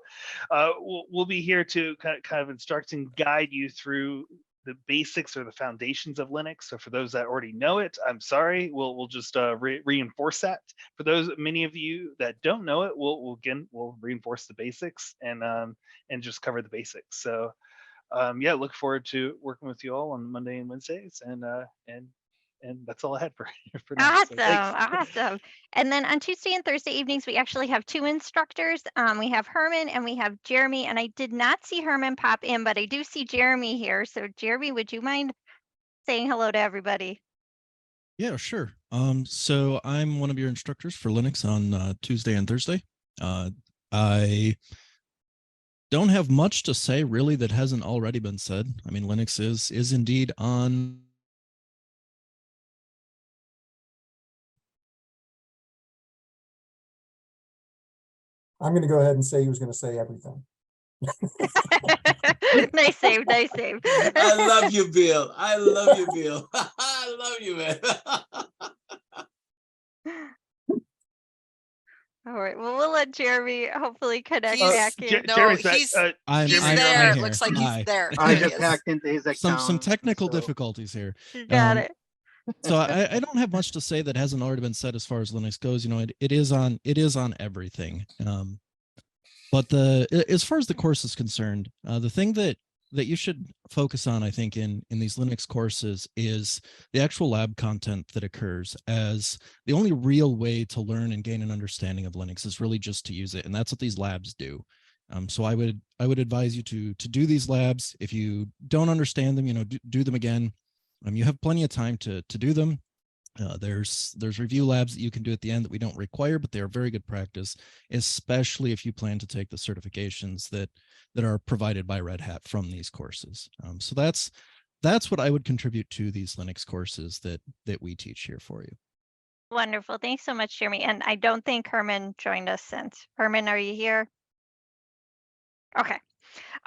we'll be here to kind of instruct and guide you through the basics or the foundations of Linux. So for those that already know it, I'm sorry. We'll just reinforce that. For those many of you that don't know it, we'll reinforce the basics and just cover the basics. So yeah, look forward to working with you all on Monday and Wednesdays, and And that's all I had for now. So Awesome, thanks. awesome. And then on Tuesday and Thursday evenings, we actually have 2 instructors. We have Herman and we have Jeremy, and I did not see Herman pop in, but I do see Jeremy here. So Jeremy, would you mind saying hello to everybody? Yeah, sure. So I'm one of your instructors for Linux on Tuesday and Thursday. I don't have much to say really that hasn't already been said. I mean, Linux is indeed on. I'm going to go ahead and say he was going to say everything. Nice save, nice save. I love you, Bill. I love you, Bill. I love you, man. All right, well, we'll let Jeremy hopefully connect He's- back in. No, Jeremy's back. he's I'm he's I'm there. here. Looks like Hi. he's there. I There he just is. hacked into his account. Some technical so- difficulties here. You got it. So I don't have much to say that hasn't already been said as far as Linux goes. You know, it is on everything. But as far as the course is concerned, the thing that you should focus on, I think, in these Linux courses is the actual lab content that occurs, as the only real way to learn and gain an understanding of Linux is really just to use it, and that's what these labs do. So I would advise you to do these labs. If you don't understand them, you know, do them again. You have plenty of time to do them. There's review labs that you can do at the end that we don't require, but they are very good practice, especially if you plan to take the certifications that are provided by Red Hat from these courses. So that's what I would contribute to these Linux courses that we teach here for you. Wonderful. Thanks so much, Jeremy. And I don't think Herman joined us since. Herman, are you here? Okay.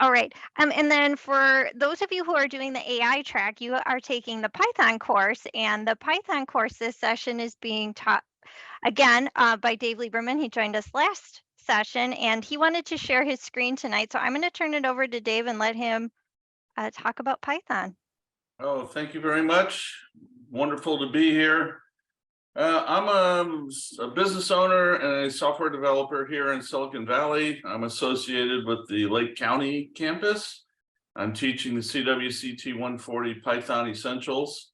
All right. And then for those of you who are doing the AI track, you are taking the Python course, and the Python course this session is being taught again by Dave Lieberman. He joined us last session and he wanted to share his screen tonight. So I'm going to turn it over to Dave and let him talk about Python. Oh, thank you very much. Wonderful to be here. I'm a business owner and a software developer here in Silicon Valley. I'm associated with the Lake County campus. I'm teaching the CWCT 140 Python Essentials.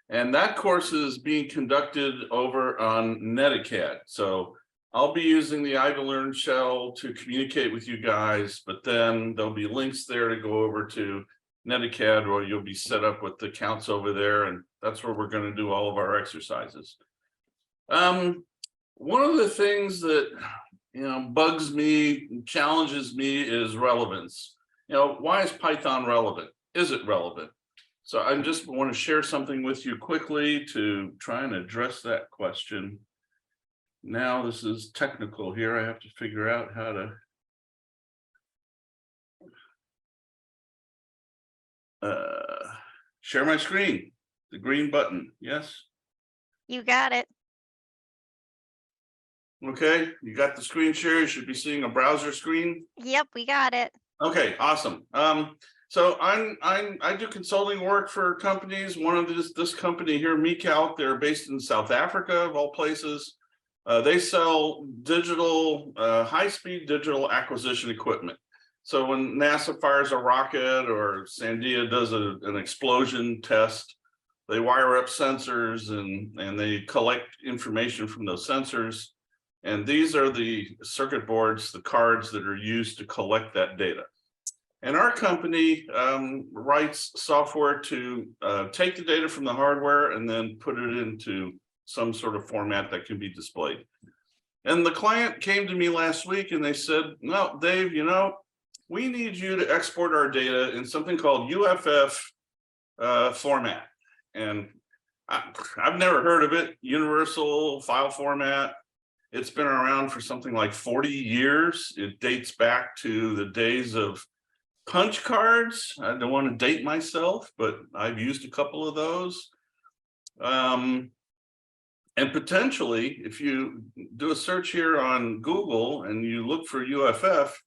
And that course is being conducted over on Netacad. So I'll be using the IvaLearn shell to communicate with you guys, but then there'll be links there to go over to Netacad, or you'll be set up with the accounts over there, and that's where we're going to do all of our exercises. One of the things that bugs me, challenges me is relevance. Why is Python relevant? Is it relevant? So I just want to share something with you quickly to try and address that question. Now this is technical here. I have to figure out how to share my screen, the green button. Yes. You got it. Okay, you got the screen share. You should be seeing a browser screen. Yep, we got it. Okay, awesome. So I do consulting work for companies. One of this company here, MeCalc, they're based in South Africa of all places. They sell digital, high-speed digital acquisition equipment. So when NASA fires a rocket or Sandia does an explosion test, they wire up sensors and they collect information from those sensors. And these are the circuit boards, the cards that are used to collect that data. And our company writes software to take the data from the hardware and then put it into some sort of format that can be displayed. And the client came to me last week and they said, no, Dave, we need you to export our data in something called UFF format. And I've never heard of it, Universal File Format. It's been around for something like 40 years. It dates back to the days of punch cards. I don't want to date myself, but I've used a couple of those. And potentially, if you do a search here on Google and you look for UFF,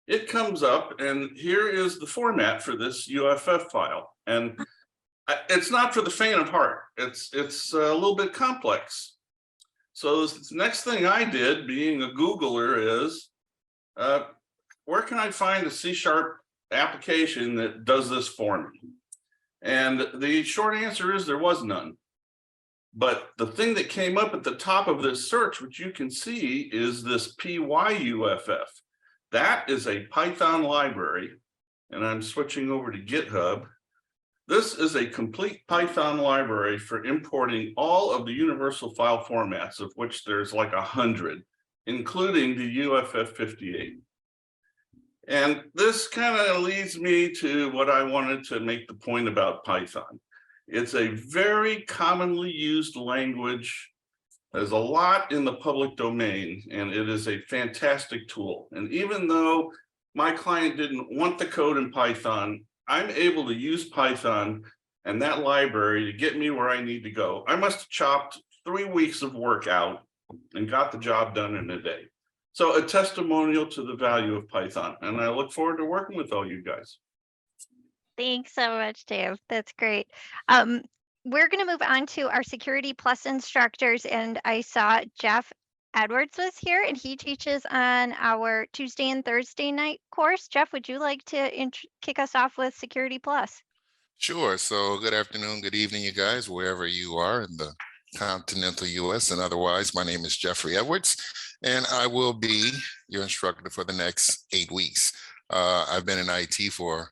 it comes up and here is the format for this UFF file. And it's not for the faint of heart. It's a little bit complex. So the next thing I did, being a Googler, is where can I find a C# application that does this for me? And the short answer is there was none. But the thing that came up at the top of this search, which you can see, is this PYUFF. That is a Python library, and I'm switching over to GitHub. This is a complete Python library for importing all of the universal file formats, of which there's like 100, including the UFF58. And this kind of leads me to what I wanted to make the point about Python. It's a very commonly used language. There's a lot in the public domain, and it is a fantastic tool. And even though my client didn't want the code in Python, I'm able to use Python and that library to get me where I need to go. I must have chopped 3 weeks of work out and got the job done in a day. So a testimonial to the value of Python. And I look forward to working with all you guys. Thanks so much, Dave. That's great. We're going to move on to our Security Plus instructors, and I saw Jeff Edwards was here, and he teaches on our Tuesday and Thursday night course. Jeff, would you like to kick us off with Security Plus? Sure. So good afternoon, good evening, you guys, wherever you are in the continental US and otherwise. My name is Jeffrey Edwards, and I will be your instructor for the next 8 weeks. I've been in IT for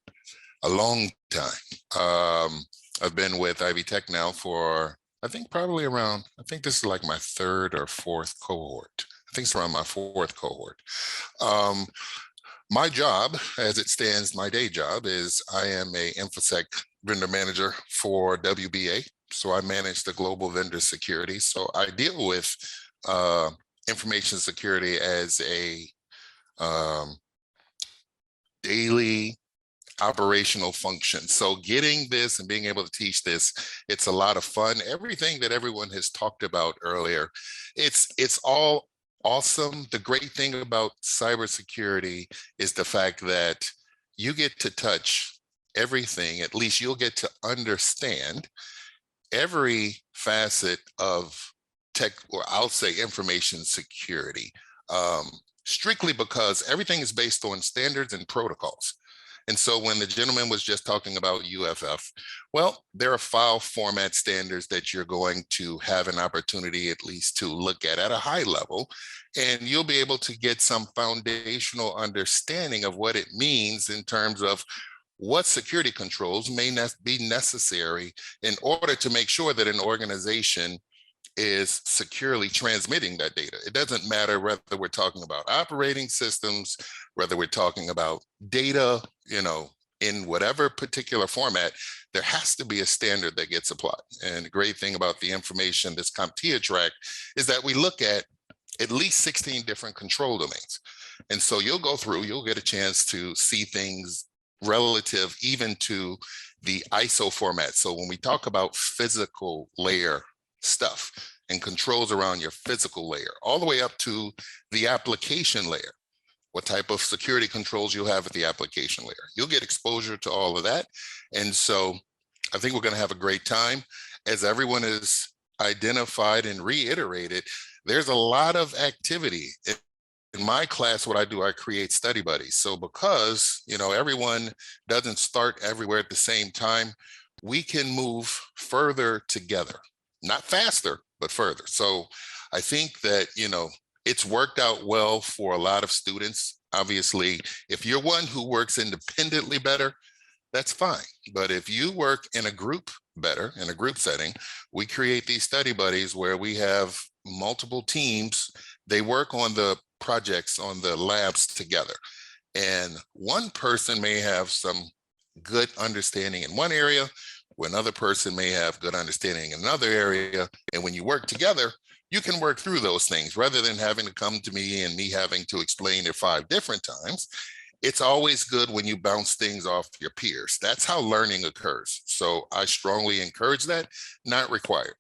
a long time. I've been with Ivy Tech now for, I think probably around, I think this is like my 3rd or 4th cohort. I think it's around my 4th cohort. My job, as it stands, my day job is I am a InfoSec vendor manager for WBA. So I manage the global vendor security. So I deal with information security as a daily operational function. So getting this and being able to teach this, it's a lot of fun. Everything that everyone has talked about earlier, it's all awesome. The great thing about cybersecurity is the fact that you get to touch everything. At least you'll get to understand every facet of tech, or I'll say information security, strictly because everything is based on standards and protocols. And so when the gentleman was just talking about UFF, well, there are file format standards that you're going to have an opportunity at least to look at a high level, and you'll be able to get some foundational understanding of what it means in terms of what security controls may be necessary in order to make sure that an organization is securely transmitting that data. It doesn't matter whether we're talking about operating systems, whether we're talking about data, in whatever particular format, there has to be a standard that gets applied. And the great thing about the information, this CompTIA track, is that we look at least 16 different control domains. And so you'll go through, you'll get a chance to see things relative even to the ISO format. So when we talk about physical layer stuff and controls around your physical layer, all the way up to the application layer, what type of security controls you'll have at the application layer. You'll get exposure to all of that. And so I think we're going to have a great time. As everyone has identified and reiterated, there's a lot of activity. In my class, what I do, I create study buddies. So because, everyone doesn't start everywhere at the same time, we can move further together, not faster, but further. So I think that, it's worked out well for a lot of students. Obviously, if you're one who works independently better, that's fine. But if you work in a group better, in a group setting, we create these study buddies where we have multiple teams. They work on the projects, on the labs together. And one person may have some good understanding in one area, another person may have good understanding in another area. And when you work together, you can work through those things rather than having to come to me and me having to explain it 5 different times. It's always good when you bounce things off your peers. That's how learning occurs. So I strongly encourage that, not required.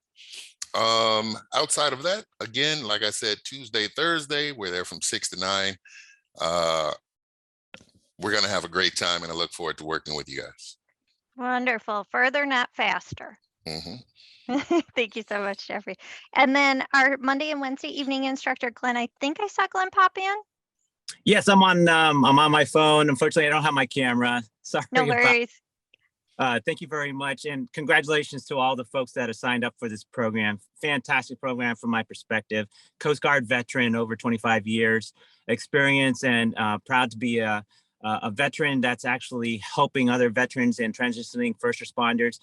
Outside of that, again, like I said, Tuesday, Thursday, we're there from 6 to 9. We're going to have a great time, and I look forward to working with you guys. Wonderful. Further, not faster. Mm-hmm. Thank you so much, Jeffrey. And then our Monday and Wednesday evening instructor, Glenn, I think I saw Glenn pop in. Yes, I'm on my phone. Unfortunately, I don't have my camera. Sorry. No worries. Thank you very much. And congratulations to all the folks that have signed up for this program. Fantastic program from my perspective. Coast Guard veteran, over 25 years experience, and proud to be a veteran that's actually helping other veterans and transitioning first responders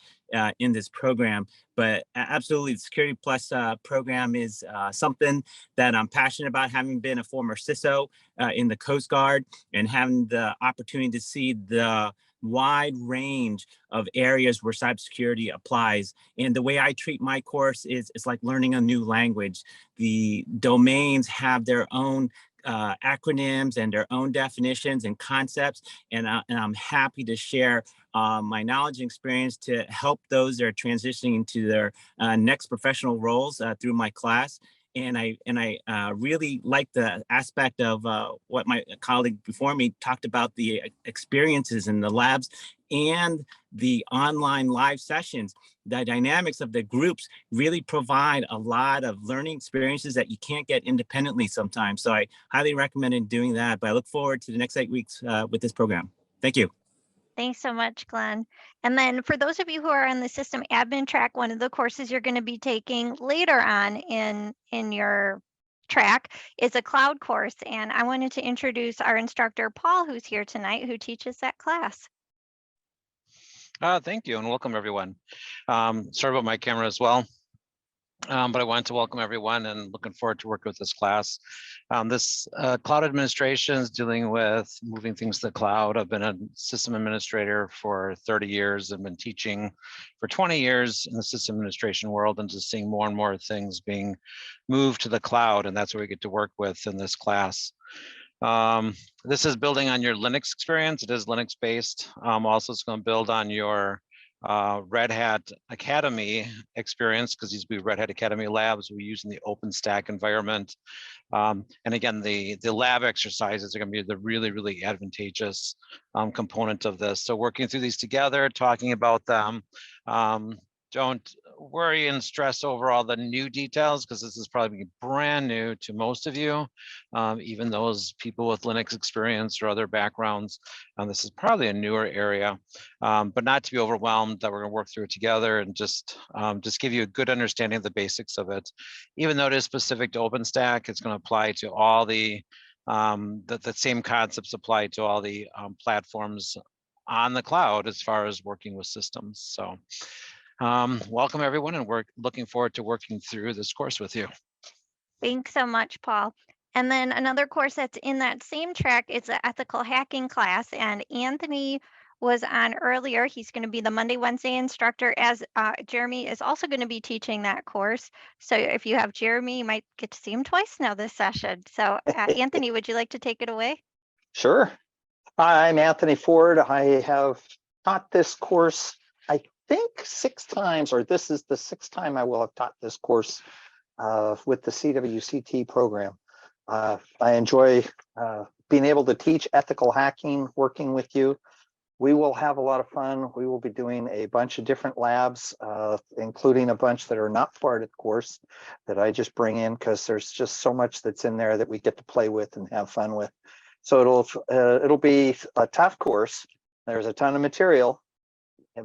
in this program. But absolutely, the Security Plus program is something that I'm passionate about, having been a former CISO in the Coast Guard and having the opportunity to see the wide range of areas where cybersecurity applies. And the way I treat my course is it's like learning a new language. The domains have their own acronyms and their own definitions and concepts. And I'm happy to share my knowledge and experience to help those that are transitioning into their next professional roles through my class. And I really like the aspect of what my colleague before me talked about, the experiences in the labs and the online live sessions. The dynamics of the groups really provide a lot of learning experiences that you can't get independently sometimes. So I highly recommend doing that, but I look forward to the next 8 weeks with this program. Thank you. Thanks so much, Glenn. And then for those of you who are on the system admin track, one of the courses you're going to be taking later on in your track is a cloud course. And I wanted to introduce our instructor, Paul, who's here tonight, who teaches that class. Thank you and welcome everyone. Sorry about my camera as well. But I wanted to welcome everyone and looking forward to working with this class. This cloud administration is dealing with moving things to the cloud. I've been a system administrator for 30 years and been teaching for 20 years in the system administration world, and just seeing more and more things being moved to the cloud. And that's what we get to work with in this class. This is building on your Linux experience. It is Linux based. Also, it's going to build on your Red Hat Academy experience, because these will be Red Hat Academy labs we use in the OpenStack environment. And again, the lab exercises are going to be the really advantageous component of this. So working through these together, talking about them. Don't worry and stress over all the new details, because this is probably brand new to most of you, even those people with Linux experience or other backgrounds. This is probably a newer area, but not to be overwhelmed that we're going to work through it together and just give you a good understanding of the basics of it. Even though it is specific to OpenStack, it's going to apply to all the same concepts apply to all the platforms on the cloud as far as working with systems. So welcome everyone, and we're looking forward to working through this course with you. Thanks so much, Paul. And then another course that's in that same track is the ethical hacking class, and Anthony was on earlier. He's going to be the Monday, Wednesday instructor, as Jeremy is also going to be teaching that course. So if you have Jeremy, you might get to see him twice now this session. So Anthony, would you like to take it away? Sure. I'm Anthony Ford. I have taught this course, I think 6 times, or this is the 6th time I will have taught this course with the CWCT program. I enjoy being able to teach ethical hacking, working with you. We will have a lot of fun. We will be doing a bunch of different labs, including a bunch that are not part of the course that I just bring in because there's just so much that's in there that we get to play with and have fun with. So it'll be a tough course. There's a ton of material,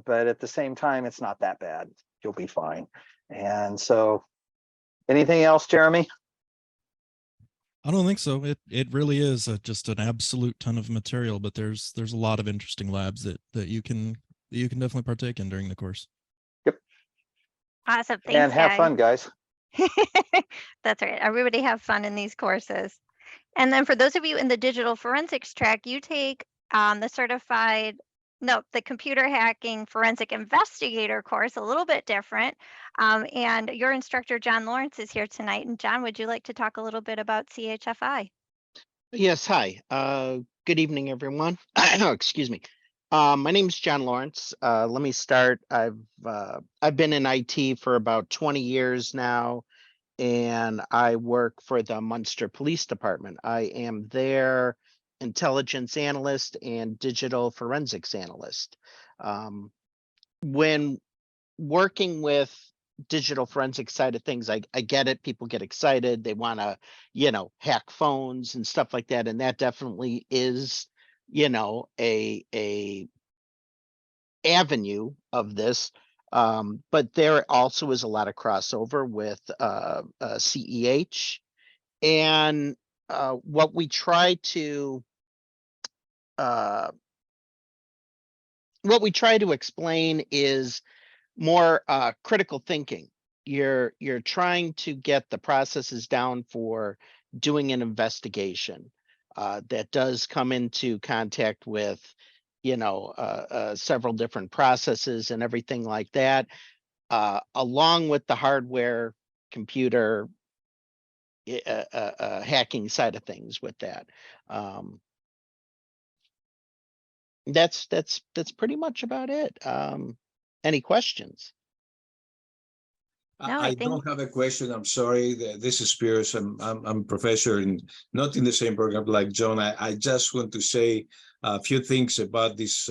but at the same time, it's not that bad. You'll be fine. And so, anything else, Jeremy? I don't think so. It really is just an absolute ton of material, but there's a lot of interesting labs that you can definitely partake in during the course. Yep. Awesome. Thanks, and have fun, guys. That's right. Everybody have fun in these courses. And then for those of you in the digital forensics track, you take the computer hacking forensic investigator course, a little bit different. And your instructor, John Lawrence, is here tonight. And John, would you like to talk a little bit about CHFI? Yes, hi. Good evening, everyone. Excuse me. My name is John Lawrence. Let me start. I've been in IT for about 20 years now, and I work for the Munster Police Department. I am their intelligence analyst and digital forensics analyst. When working with digital forensics side of things, I get it. People get excited. They want to, hack phones and stuff like that. And that definitely is, a avenue of this. But there also is a lot of crossover with CEH. And what we try to explain is more critical thinking. You're trying to get the processes down for doing an investigation that does come into contact with, several different processes and everything like that, along with the hardware, computer, hacking side of things with that. That's pretty much about it. Any questions? No, I I think don't have a question. I'm sorry. This is Spears. I'm a professor and not in the same program like John. I just want to say a few things about this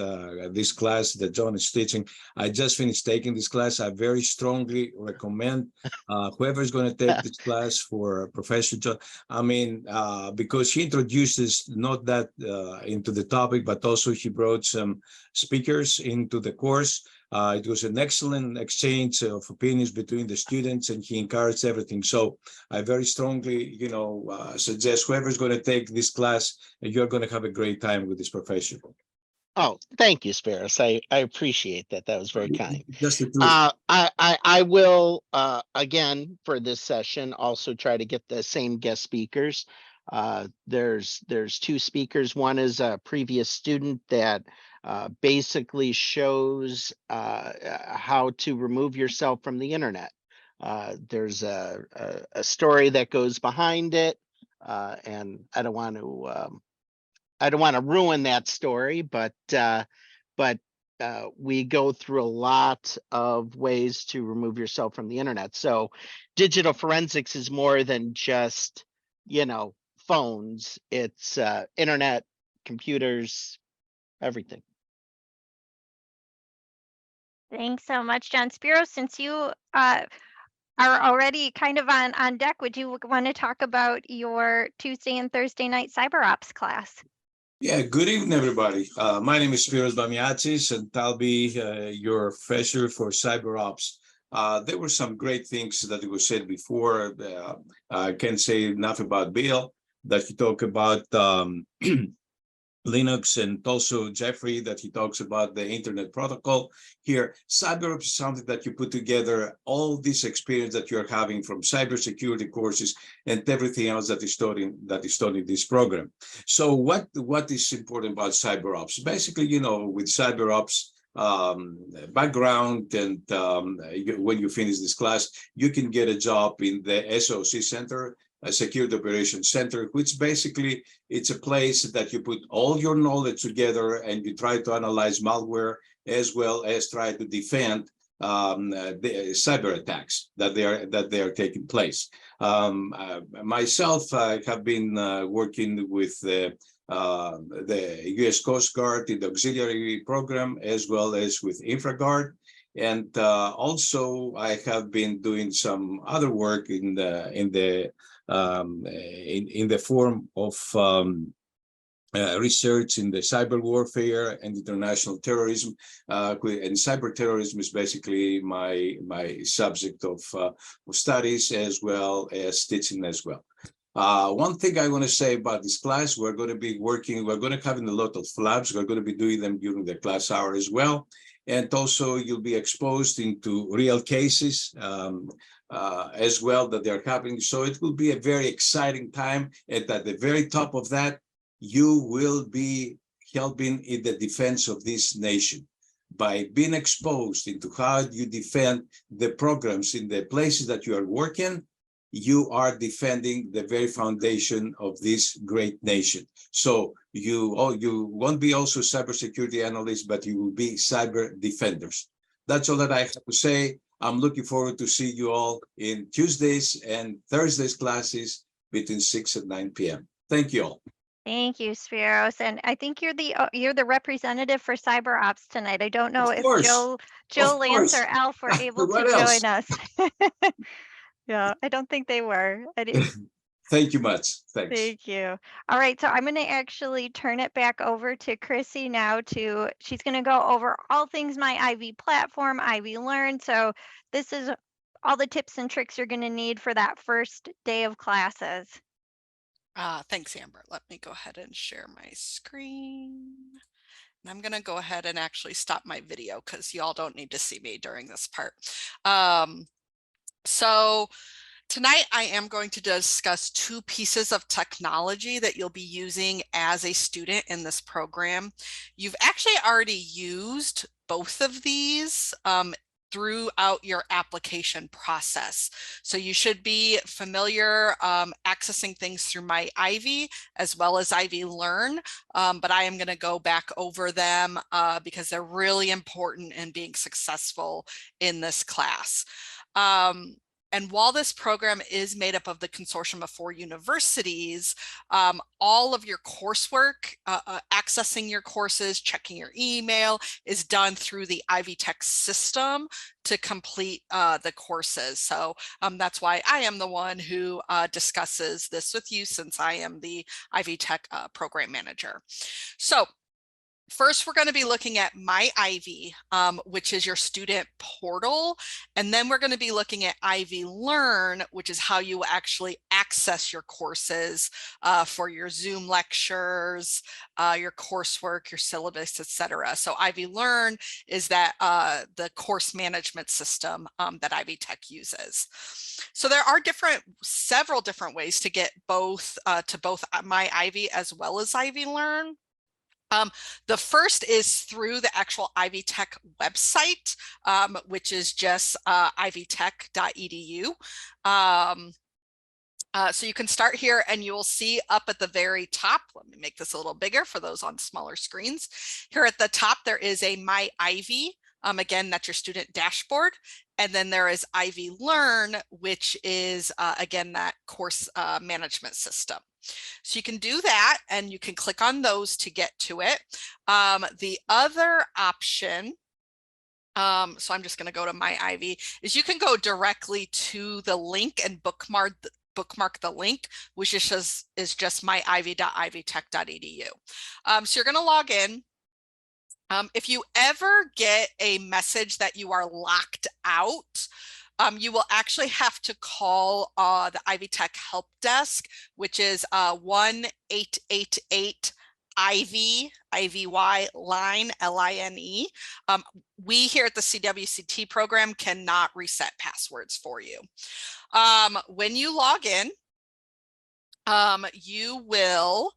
class that John is teaching. I just finished taking this class. I very strongly recommend whoever is going to take this class for Professor John. I mean, because he introduces not that into the topic, but also he brought some speakers into the course. It was an excellent exchange of opinions between the students, and he encouraged everything. So I very strongly, suggest whoever's going to take this class, you're going to have a great time with this professor. Oh, thank you, Spiros. I appreciate that. That was very kind. Just the truth. I will again for this session also try to get the same guest speakers. There's two speakers. One is a previous student that basically shows how to remove yourself from the internet. There's a story that goes behind it, and I don't want to ruin that story, but we go through a lot of ways to remove yourself from the internet. So digital forensics is more than just, phones. It's internet, computers, everything. thanks so much, John. Spiro, since you are already kind of on deck, would you want to talk about your Tuesday and Thursday night cyber ops class? Yeah, good evening, everybody. My name is Spiros Bamiatis, and I'll be your professor for cyber ops. There were some great things that were said before. I can't say enough about Bill, that he talked about Linux, and also Jeffrey, that he talks about the internet protocol. Here, CyberOps is something that you put together all this experience that you're having from cybersecurity courses and everything else that is taught in this program. So what is important about CyberOps? Basically, with CyberOps background, and when you finish this class, you can get a job in the SOC Center, a Security Operations Center, which basically it's a place that you put all your knowledge together and you try to analyze malware as well as try to defend the cyber attacks that they are taking place. Myself, I have been working with the U.S. Coast Guard in the auxiliary program as well as with InfraGuard. And also I have been doing some other work in the form of research in the cyber warfare and international terrorism, and cyber terrorism is basically my subject of studies as well as teaching as well. One thing I want to say about this class, we're going to have a lot of labs. We're going to be doing them during the class hour as well. And also you'll be exposed into real cases as well that they're happening. So it will be a very exciting time. And at the very top of that, you will be helping in the defense of this nation by being exposed into how you defend the programs in the places that you are working. You are defending the very foundation of this great nation. So you won't be also cybersecurity analysts, but you will be cyber defenders. That's all that I have to say. I'm looking forward to see you all in Tuesdays and Thursdays classes between 6 and 9 p.m. Thank you all. Thank you, Spiros. And I think you're the representative for cyber ops tonight. I don't know if Joe, Lance, or Alf were able to join us. Yeah, I don't think they were. Thank you much. Thanks. Thank you. All right, so I'm going to actually turn it back over to Chrissy now she's going to go over all things my Ivy platform, Ivy Learn. So this is all the tips and tricks you're going to need for that first day of classes. Thanks, Amber. Let me go ahead and share my screen. And I'm going to go ahead and actually stop my video because y'all don't need to see me during this part. So tonight I am going to discuss 2 pieces of technology that you'll be using as a student in this program. You've actually already used both of these throughout your application process. So you should be familiar accessing things through My Ivy as well as Ivy Learn, but I am going to go back over them because they're really important in being successful in this class. And while this program is made up of the consortium of 4 universities, all of your coursework, accessing your courses, checking your email is done through the Ivy Tech system to complete the courses. So that's why I am the one who discusses this with you, since I am the Ivy Tech program manager. So first, we're going to be looking at My Ivy, which is your student portal. And then we're going to be looking at Ivy Learn, which is how you actually access your courses for your Zoom lectures, your coursework, your syllabus, etc. So Ivy Learn is that the course management system that Ivy Tech uses. So there are several different ways to get both to both My Ivy as well as Ivy Learn. The first is through the actual Ivy Tech website, which is just ivytech.edu. So you can start here and you will see up at the very top, let me make this a little bigger for those on smaller screens. Here at the top, there is a My Ivy. Again, that's your student dashboard. And then there is Ivy Learn, which is, again, that course management system. So you can do that and you can click on those to get to it. The other option, so I'm just going to go to My Ivy, is you can go directly to the link and bookmark the link, which is just myivy.ivytech.edu. So you're going to log in. If you ever get a message that you are locked out, you will actually have to call the Ivy Tech help desk, which is 1-888-IVY line, LINE. We here at the CWCT program cannot reset passwords for you. When you log in, you will,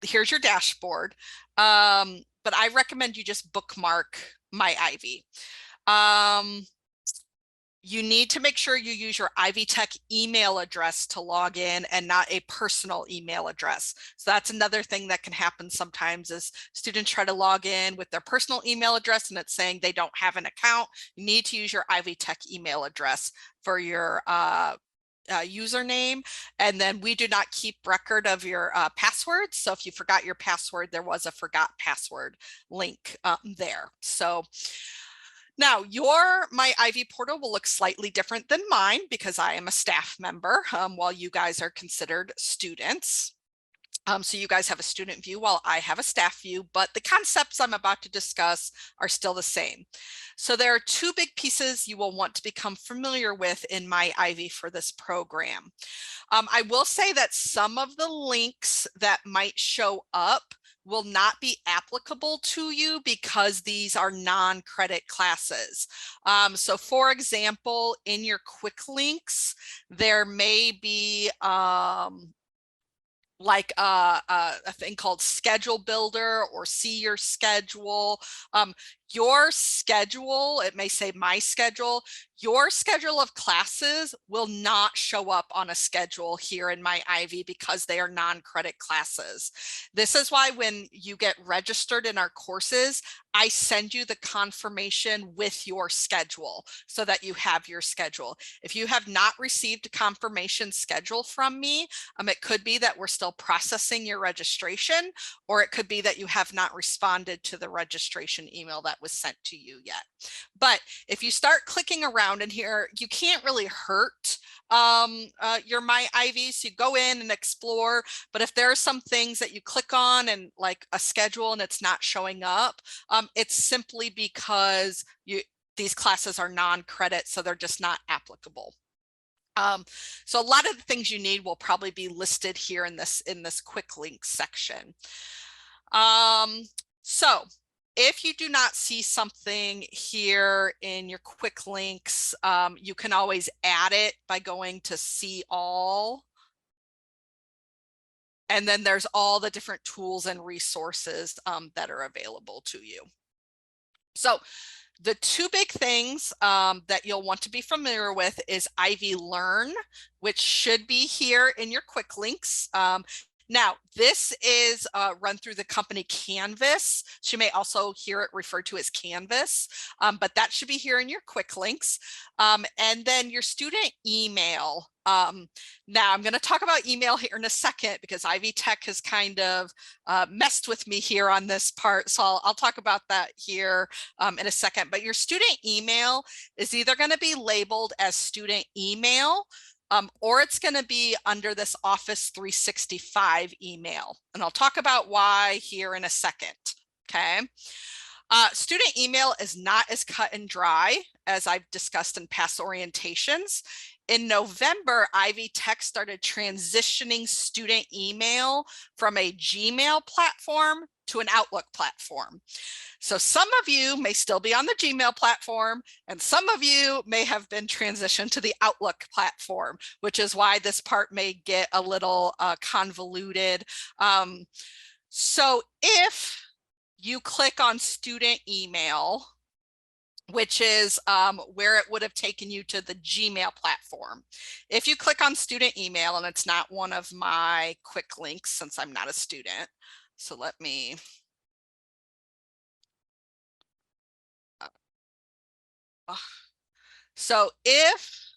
here's your dashboard, but I recommend you just bookmark My Ivy. You need to make sure you use your Ivy Tech email address to log in and not a personal email address. So that's another thing that can happen sometimes is students try to log in with their personal email address and it's saying they don't have an account. You need to use your Ivy Tech email address for your username, and then we do not keep record of your passwords. So if you forgot your password, there was a forgot password link there. So now your My Ivy portal will look slightly different than mine because I am a staff member while you guys are considered students. So you guys have a student view while I have a staff view, but the concepts I'm about to discuss are still the same. So there are 2 big pieces you will want to become familiar with in My Ivy for this program. I will say that some of the links that might show up will not be applicable to you because these are non-credit classes. So for example, in your quick links, there may be like a thing called Schedule Builder or See Your Schedule. Your schedule, it may say My Schedule, your schedule of classes will not show up on a schedule here in My Ivy because they are non-credit classes. This is why when you get registered in our courses, I send you the confirmation with your schedule so that you have your schedule. If you have not received a confirmation schedule from me, it could be that we're still processing your registration, or it could be that you have not responded to the registration email that was sent to you yet. But if you start clicking around in here, you can't really hurt your My Ivy, so you go in and explore. But if there are some things that you click on and like a schedule and it's not showing up, it's simply because these classes are non-credit, so they're just not applicable. So a lot of the things you need will probably be listed here in this quick links section. So if you do not see something here in your quick links, you can always add it by going to see all. And then there's all the different tools and resources that are available to you. So the two big things that you'll want to be familiar with is Ivy Learn, which should be here in your quick links. Now, this is run through the company Canvas. So you may also hear it referred to as Canvas, but that should be here in your quick links. And then your student email. Now I'm going to talk about email here in a second because Ivy Tech has kind of messed with me here on this part. So I'll talk about that here in a second. But your student email is either going to be labeled as student email, or it's going to be under this Office 365 email. And I'll talk about why here in a second. Okay. Student email is not as cut and dry as I've discussed in past orientations. In November, Ivy Tech started transitioning student email from a Gmail platform to an Outlook platform. So some of you may still be on the Gmail platform, and some of you may have been transitioned to the Outlook platform, which is why this part may get a little convoluted. So if you click on student email, which is where it would have taken you to the Gmail platform. If you click on student email, and it's not one of my quick links since I'm not a student, so let me, so if,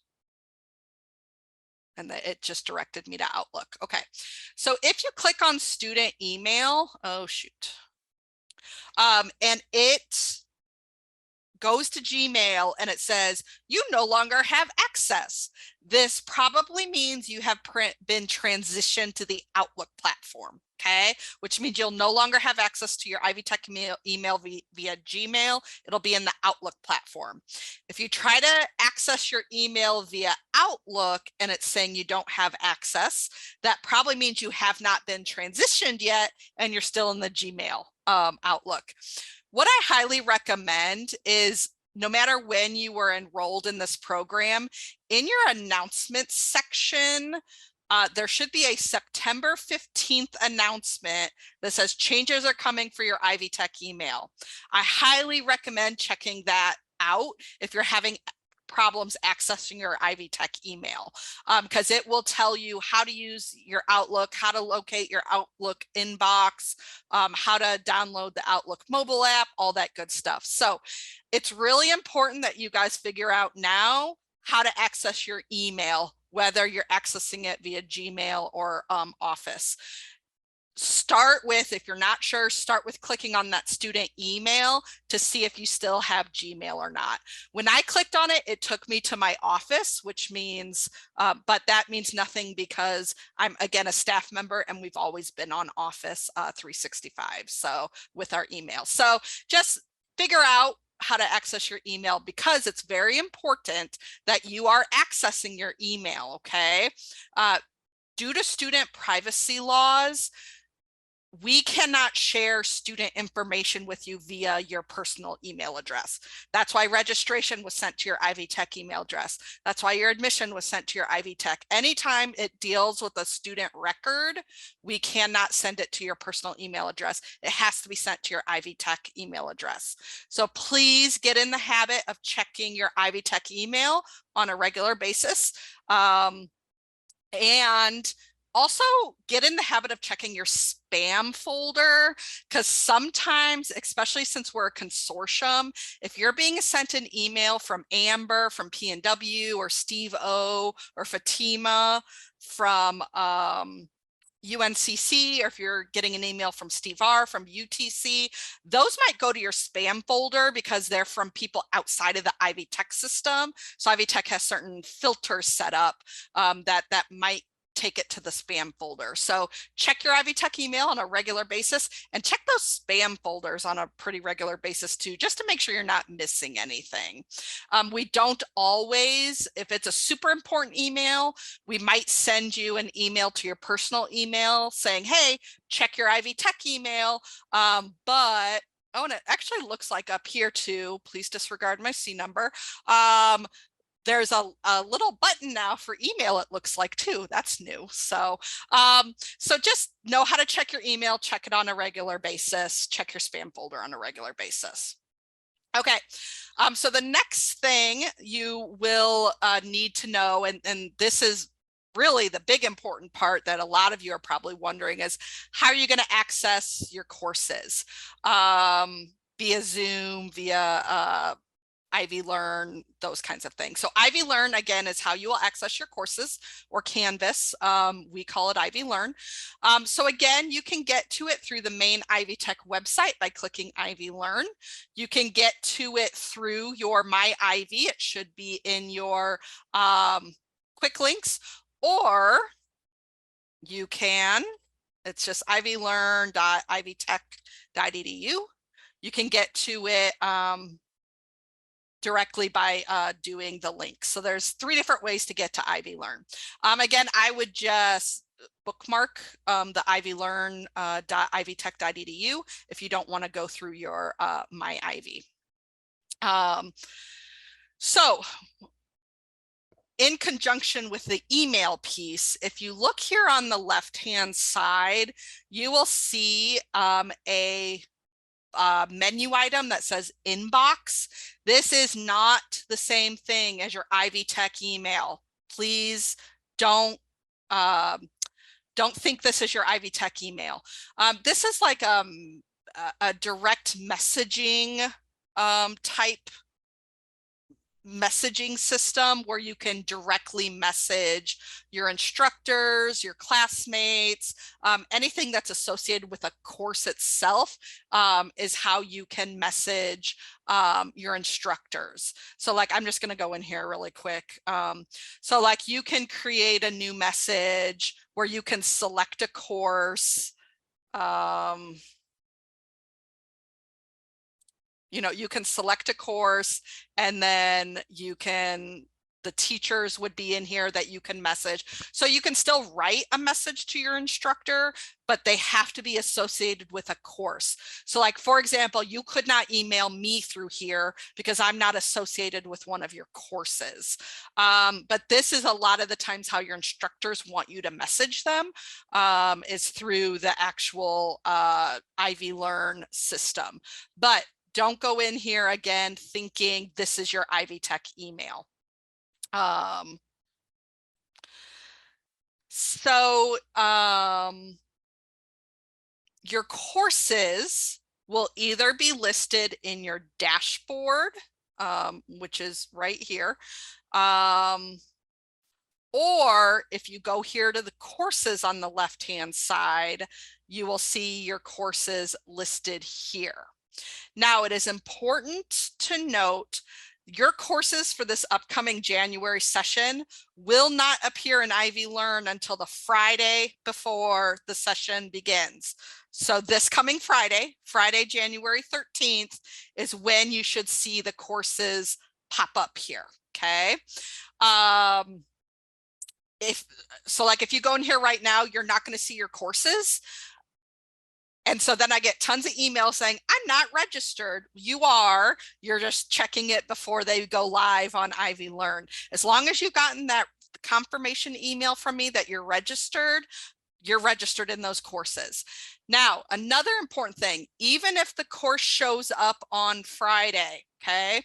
and it just directed me to Outlook. Okay, so if you click on student email, oh shoot, and it goes to Gmail and it says you no longer have access. This probably means you have been transitioned to the Outlook platform, okay? Which means you'll no longer have access to your Ivy Tech email via Gmail. It'll be in the Outlook platform. If you try to access your email via Outlook and it's saying you don't have access, that probably means you have not been transitioned yet and you're still in the Gmail Outlook. What I highly recommend is no matter when you were enrolled in this program, in your announcements section, there should be a September 15th announcement that says changes are coming for your Ivy Tech email. I highly recommend checking that out if you're having problems accessing your Ivy Tech email, because it will tell you how to use your Outlook, how to locate your Outlook inbox, how to download the Outlook mobile app, all that good stuff. So it's really important that you guys figure out now how to access your email, whether you're accessing it via Gmail or Office. Start with, if you're not sure, start with clicking on that student email to see if you still have Gmail or not. When I clicked on it, it took me to my Office, which means, but that means nothing because I'm again a staff member and we've always been on Office 365. So with our email, so just figure out how to access your email because it's very important that you are accessing your email, okay? Due to student privacy laws, we cannot share student information with you via your personal email address. That's why registration was sent to your Ivy Tech email address. That's why your admission was sent to your Ivy Tech. Anytime it deals with a student record, we cannot send it to your personal email address. It has to be sent to your Ivy Tech email address. So please get in the habit of checking your Ivy Tech email on a regular basis. And also get in the habit of checking your spam folder, because sometimes, especially since we're a consortium, if you're being sent an email from Amber, from P&W, or Steve O, or Fatima, from UNCC, or if you're getting an email from Steve R from UTC, those might go to your spam folder because they're from people outside of the Ivy Tech system. So Ivy Tech has certain filters set up that might take it to the spam folder. So check your Ivy Tech email on a regular basis, and check those spam folders on a pretty regular basis too, just to make sure you're not missing anything. We don't always, if it's a super important email, we might send you an email to your personal email saying, hey, check your Ivy Tech email. But oh, and it actually looks like up here too, please disregard my C number. There's a little button now for email, it looks like too. That's new. So so just know how to check your email, check it on a regular basis, check your spam folder on a regular basis. Okay, so the next thing you will need to know, and this is really the big important part that a lot of you are probably wondering, is how are you going to access your courses via Zoom, via Ivy Learn, those kinds of things. So Ivy Learn, again, is how you will access your courses, or Canvas. We call it Ivy Learn. So again, you can get to it through the main Ivy Tech website by clicking Ivy Learn. You can get to it through your My Ivy. It should be in your quick links, or you can, it's just ivylearn.ivytech.edu. You can get to it directly by doing the link. So there's 3 different ways to get to Ivy Learn. Again, I would just bookmark the ivylearn.ivytech.edu if you don't want to go through your My Ivy. So in conjunction with the email piece, if you look here on the left-hand side, you will see a menu item that says inbox. This is not the same thing as your Ivy Tech email. Please don't think this is your Ivy Tech email. This is like a direct messaging type messaging system where you can directly message your instructors, your classmates, anything that's associated with a course itself is how you can message your instructors. So like, I'm just going to go in here really quick. So like, you can create a new message where you can select a course. You know, you can select a course, and then you can, the teachers would be in here that you can message. So you can still write a message to your instructor, but they have to be associated with a course. So like, for example, you could not email me through here because I'm not associated with one of your courses. But this is a lot of the times how your instructors want you to message them, is through the actual Ivy Learn system. But don't go in here again thinking this is your Ivy Tech email. Your courses will either be listed in your dashboard, which is right here, or if you go here to the courses on the left-hand side, you will see your courses listed here. Now, it is important to note your courses for this upcoming January session will not appear in Ivy Learn until the Friday before the session begins. So this coming Friday, January 13th, is when you should see the courses pop up here, okay? If you go in here right now, you're not going to see your courses. And so then I get tons of emails saying, I'm not registered. You are, you're just checking it before they go live on Ivy Learn. As long as you've gotten that confirmation email from me that you're registered in those courses. Now, another important thing, even if the course shows up on Friday, okay,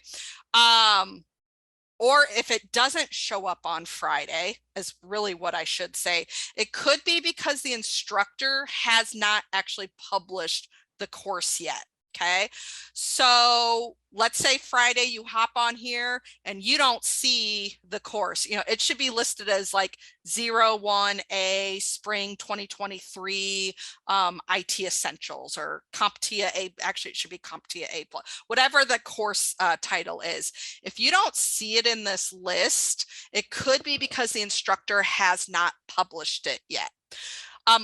or if it doesn't show up on Friday, is really what I should say. It could be because the instructor has not actually published the course yet, Okay, so let's say Friday you hop on here and you don't see the course. You know, it should be listed as like 01A Spring 2023 IT Essentials or CompTIA A. Actually, it should be CompTIA A+, whatever the course title is. If you don't see it in this list, it could be because the instructor has not published it yet.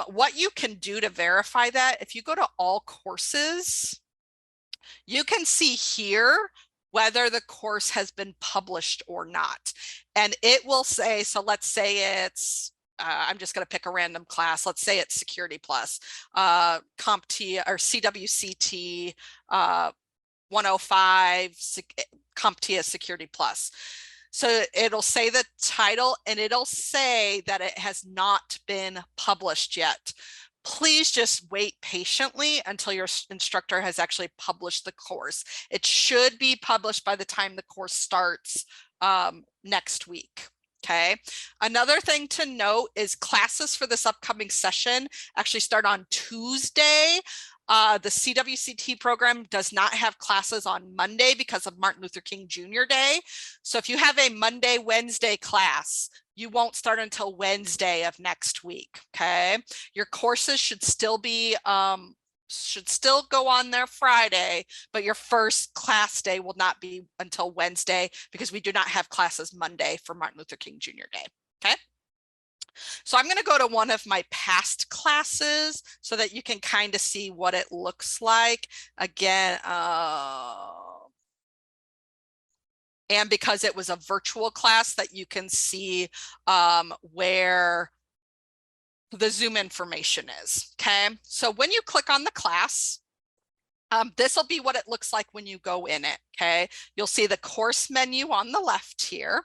What you can do to verify that, if you go to all courses, you can see here whether the course has been published or not. And it will say, so let's say it's, I'm just going to pick a random class. Let's say it's Security Plus, CompTIA or CWCT 105, CompTIA Security Plus. So it'll say the title and it'll say that it has not been published yet. Please just wait patiently until your instructor has actually published the course. It should be published by the time the course starts next week. Okay. Another thing to note is classes for this upcoming session actually start on Tuesday. The CWCT program does not have classes on Monday because of Martin Luther King Jr. Day. So if you have a Monday, Wednesday class, you won't start until Wednesday of next week. Okay. Your courses should still be, should still go on there Friday, but your first class day will not be until Wednesday because we do not have classes Monday for Martin Luther King Jr. Day. Okay. So I'm going to go to one of my past classes so that you can kind of see what it looks like. Again, and because it was a virtual class that you can see where the Zoom information is. Okay, so when you click on the class, this will be what it looks like when you go in it. Okay, you'll see the course menu on the left here.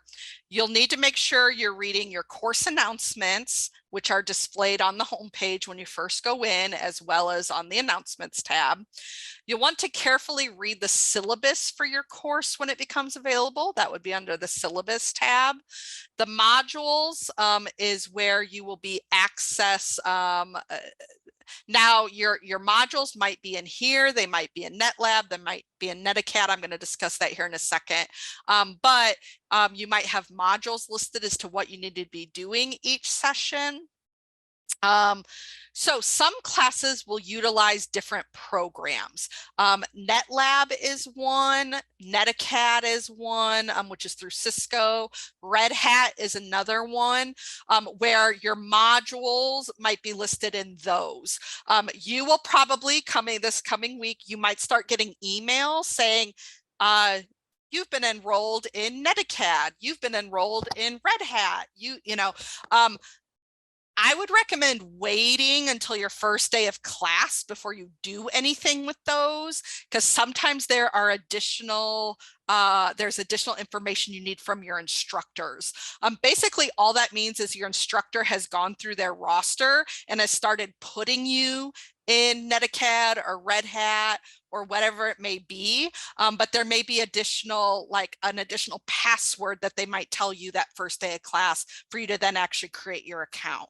You'll need to make sure you're reading your course announcements, which are displayed on the home page when you first go in, as well as on the announcements tab. You'll want to carefully read the syllabus for your course when it becomes available. That would be under the syllabus tab. The modules is where you will be access. Now your modules might be in here, they might be in NetLab, they might be in Netacad. I'm going to discuss that here in a second. But you might have modules listed as to what you need to be doing each session. So some classes will utilize different programs. NetLab is one, Netacad is one, which is through Cisco. Red Hat is another one where your modules might be listed in those. You will probably this coming week, you might start getting emails saying, you've been enrolled in Netacad, you've been enrolled in Red Hat, I would recommend waiting until your first day of class before you do anything with those, because sometimes there are there's additional information you need from your instructors. Basically, all that means is your instructor has gone through their roster and has started putting you in Netacad or Red Hat or whatever it may be, but there may be an additional password that they might tell you that first day of class for you to then actually create your account.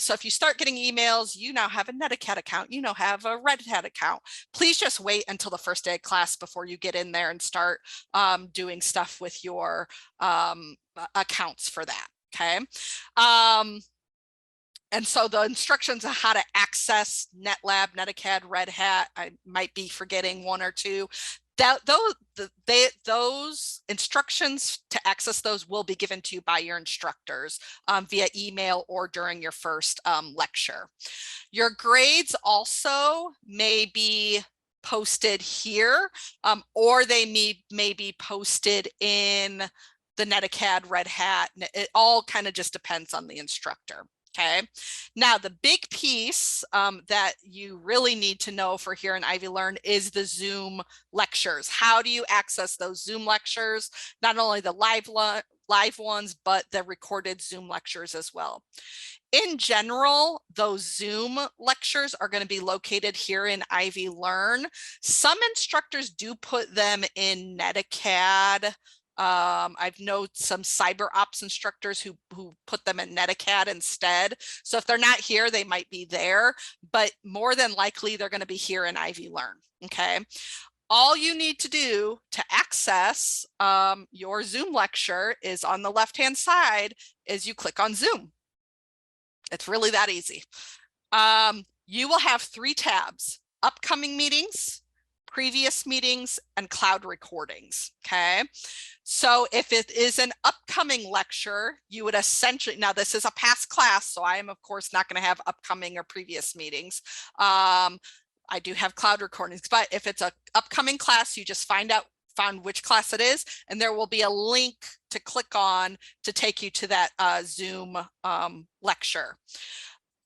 So if you start getting emails, you now have a Netacad account, you now have a Red Hat account. Please just wait until the first day of class before you get in there and start doing stuff with your accounts for that. Okay. And so the instructions on how to access NetLab, Netacad, Red Hat, I might be forgetting one or two. Those instructions to access those will be given to you by your instructors via email or during your first lecture. Your grades also may be posted here, or they may be posted in the Netacad, Red Hat. It all kind of just depends on the instructor. Okay, now the big piece that you really need to know for here in Ivy Learn is the Zoom lectures. How do you access those Zoom lectures? Not only the live ones, but the recorded Zoom lectures as well. In general, those Zoom lectures are going to be located here in Ivy Learn. Some instructors do put them in Netacad I've known some cyber ops instructors who put them in NetAcad instead. So if they're not here, they might be there, but more than likely they're going to be here in Ivy Learn. Okay. All you need to do to access your Zoom lecture is on the left-hand side is you click on Zoom. It's really that easy. You will have 3 tabs: upcoming meetings, previous meetings, and cloud recordings. Okay. So if it is an upcoming lecture, you would essentially, now this is a past class, so I am of course not going to have upcoming or previous meetings. I do have cloud recordings, but if it's an upcoming class, you just found which class it is, and there will be a link to click on to take you to that Zoom lecture.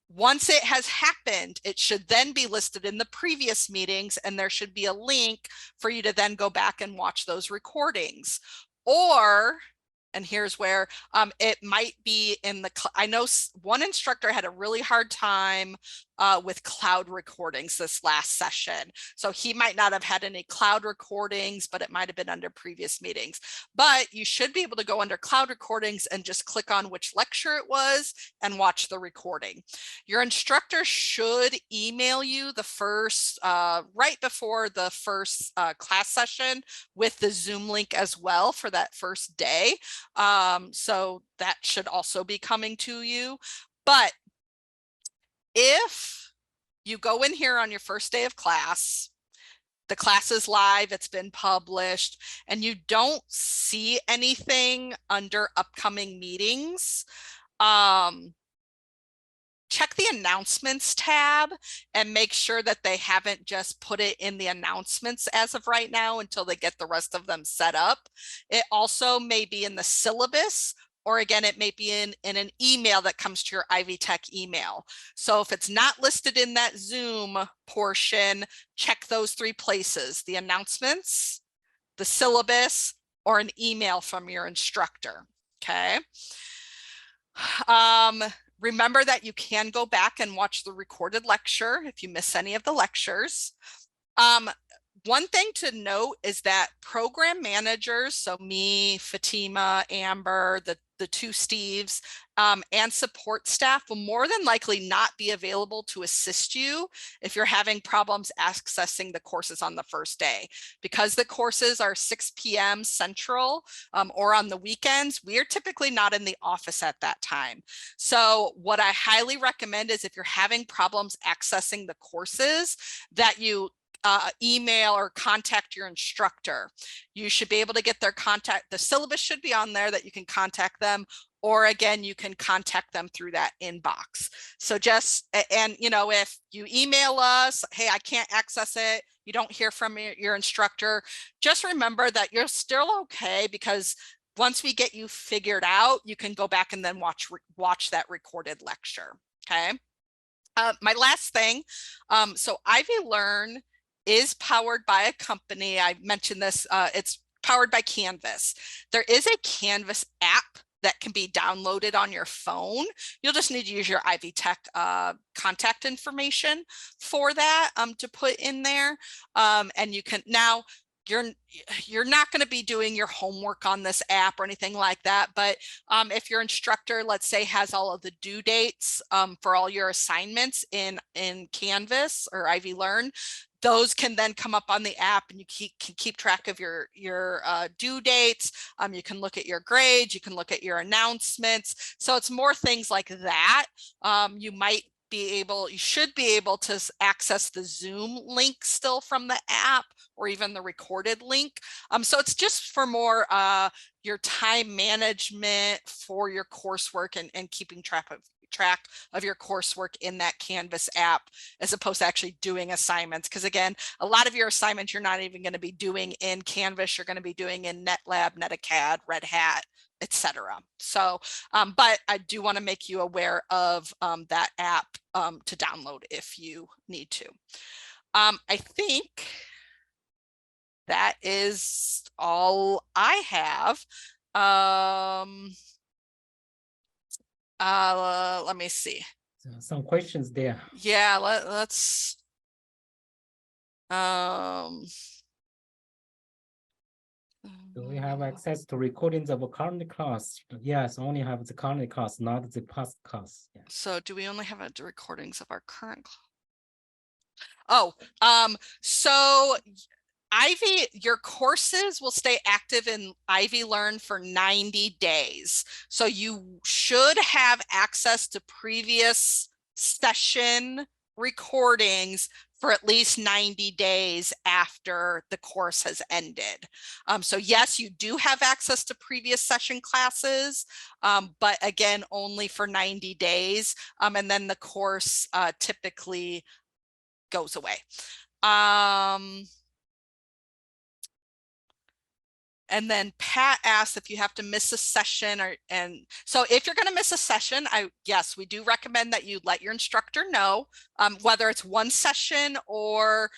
Once it has happened, it should then be listed in the previous meetings, and there should be a link for you to then go back and watch those recordings. Or, and here's where it might be in the, I know one instructor had a really hard time with cloud recordings this last session. So he might not have had any cloud recordings, but it might have been under previous meetings. But you should be able to go under cloud recordings and just click on which lecture it was and watch the recording. Your instructor should email you the first, right before the first class session with the Zoom link as well for that first day. So that should also be coming to you. But if you go in here on your first day of class, the class is live, it's been published, and you don't see anything under upcoming meetings, check the announcements tab and make sure that they haven't just put it in the announcements as of right now until they get the rest of them set up. It also may be in the syllabus, or again, it may be in an email that comes to your Ivy Tech email. So if it's not listed in that Zoom portion, check those 3 places: the announcements, the syllabus, or an email from your instructor. Okay. Remember that you can go back and watch the recorded lecture if you miss any of the lectures. One thing to note is that program managers, so me, Fatima, Amber, the 2 Steves, and support staff will more than likely not be available to assist you if you're having problems accessing the courses on the first day. Because the courses are 6 p.m. Central or on the weekends, we are typically not in the office at that time. So what I highly recommend is if you're having problems accessing the courses, that you email or contact your instructor. You should be able to get their contact. The syllabus should be on there that you can contact them, or again, you can contact them through that inbox. So just, and you know, if you email us, hey, I can't access it, you don't hear from your instructor, just remember that you're still okay, because once we get you figured out, you can go back and then watch that recorded lecture. Okay. My last thing, so Ivy Learn is powered by a company. I mentioned this, it's powered by Canvas. There is a Canvas app that can be downloaded on your phone. You'll just need to use your Ivy Tech contact information for that to put in there. And you can, now you're not going to be doing your homework on this app or anything like that, but if your instructor, let's say, has all of the due dates for all your assignments in Canvas or Ivy Learn, those can then come up on the app, and you can keep track of your due dates. You can look at your grades, you can look at your announcements. So it's more things like that. You should be able to access the Zoom link still from the app, or even the recorded link. So it's just for more your time management for your coursework and keeping track of your coursework in that Canvas app, as opposed to actually doing assignments. Because again, a lot of your assignments you're not even going to be doing in Canvas, you're going to be doing in NetLab, NetAcad, Red Hat, etc. So, but I do want to make you aware of that app to download if you need to. I think that is all I have. Let me see. Some questions there. Yeah, let's Do we have access to recordings of a current class? Yes, only have the current class, not the past class. Yeah. So do we only have recordings of our current? So Ivy, your courses will stay active in Ivy Learn for 90 days. So you should have access to previous session recordings for at least 90 days after the course has ended. So yes, you do have access to previous session classes, but again, only for 90 days. And then the course typically goes away. And then Pat asked if you have to miss a session and so if you're going to miss a session, yes, we do recommend that you let your instructor know, whether it's one session or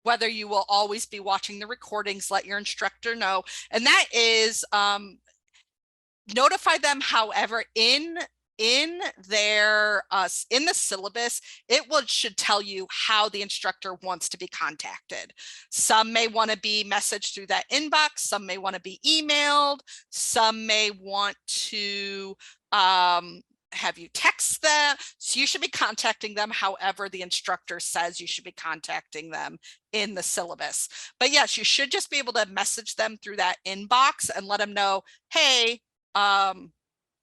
whether you will always be watching the recordings, let your instructor know. And that is notify them, however, in their in the syllabus, should tell you how the instructor wants to be contacted. Some may want to be messaged through that inbox, some may want to be emailed, some may want to have you text them. So you should be contacting them however the instructor says you should be contacting them in the syllabus. But yes, you should just be able to message them through that inbox and let them know, hey,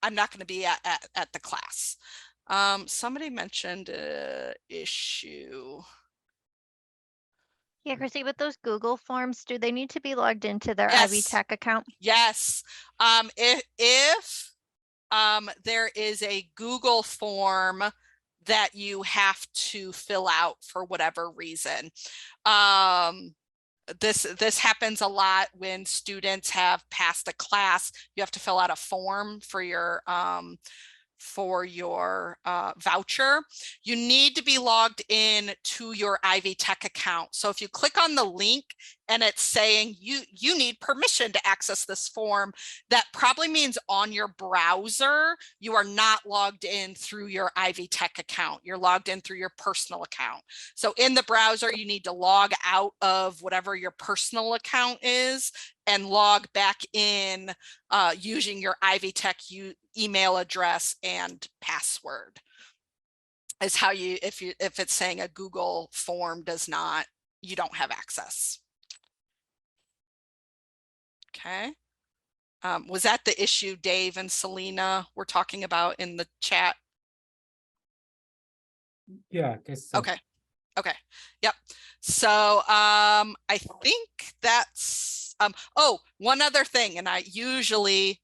I'm not going to be at the class. Somebody mentioned issue. Yeah, Chrissy, with those Google Forms, do they need to be logged into their Yes. Ivy Tech account? Yes. If there is a Google form that you have to fill out for whatever reason. This happens a lot when students have passed a class. You have to fill out a form for your voucher. You need to be logged in to your Ivy Tech account. So if you click on the link and it's saying you need permission to access this form, that probably means on your browser, you are not logged in through your Ivy Tech account. You're logged in through your personal account. So in the browser, you need to log out of whatever your personal account is and log back in using your Ivy Tech email address and password. Is how you, if it's saying a Google form you don't have access. Okay. Was that the issue Dave and Selena were talking about in the chat? Yeah, I guess so. Okay. Okay. Yep. So I think that's one other thing, and I usually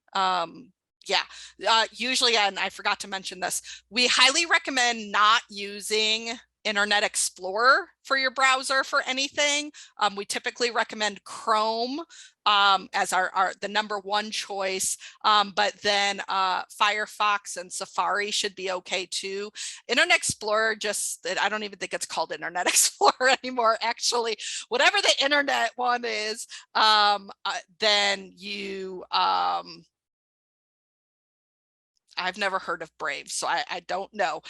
usually, and I forgot to mention this, we highly recommend not using Internet Explorer for your browser for anything. We typically recommend Chrome as the #1 choice, but then Firefox and Safari should be okay too. Internet Explorer I don't even think it's called Internet Explorer anymore. Actually, whatever the internet one is, then you I've never heard of Brave, so I don't know.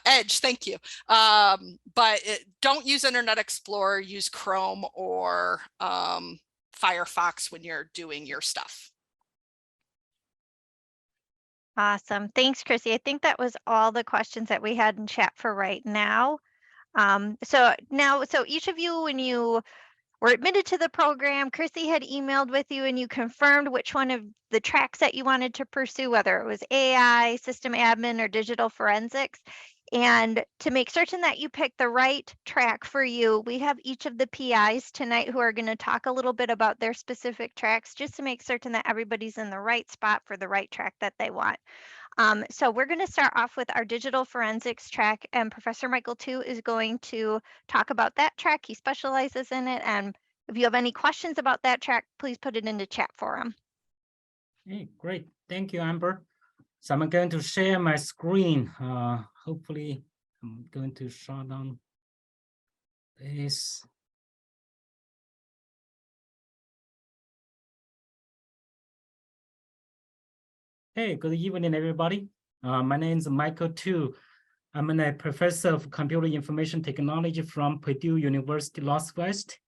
Edge, thank you. But don't use Internet Explorer, use Chrome or Firefox when you're doing your stuff. Awesome. Thanks, Chrissy. I think that was all the questions that we had in chat for right now. So each of you, when you were admitted to the program, Chrissy had emailed with you and you confirmed which one of the tracks that you wanted to pursue, whether it was AI, system admin, or digital forensics. And to make certain that you pick the right track for you, we have each of the PIs tonight who are going to talk a little bit about their specific tracks, just to make certain that everybody's in the right spot for the right track that they want. So we're going to start off with our digital forensics track, and Professor Michael Tu is going to talk about that track. He specializes in it, and if you have any questions about that track, please put it into chat for him. Hey, great. Thank you, Amber. So I'm going to share my screen. Hopefully, I'm going to shut down this. Hey, good evening, everybody. My name is Michael Tu. I'm a professor of computer information technology from Purdue University Northwest.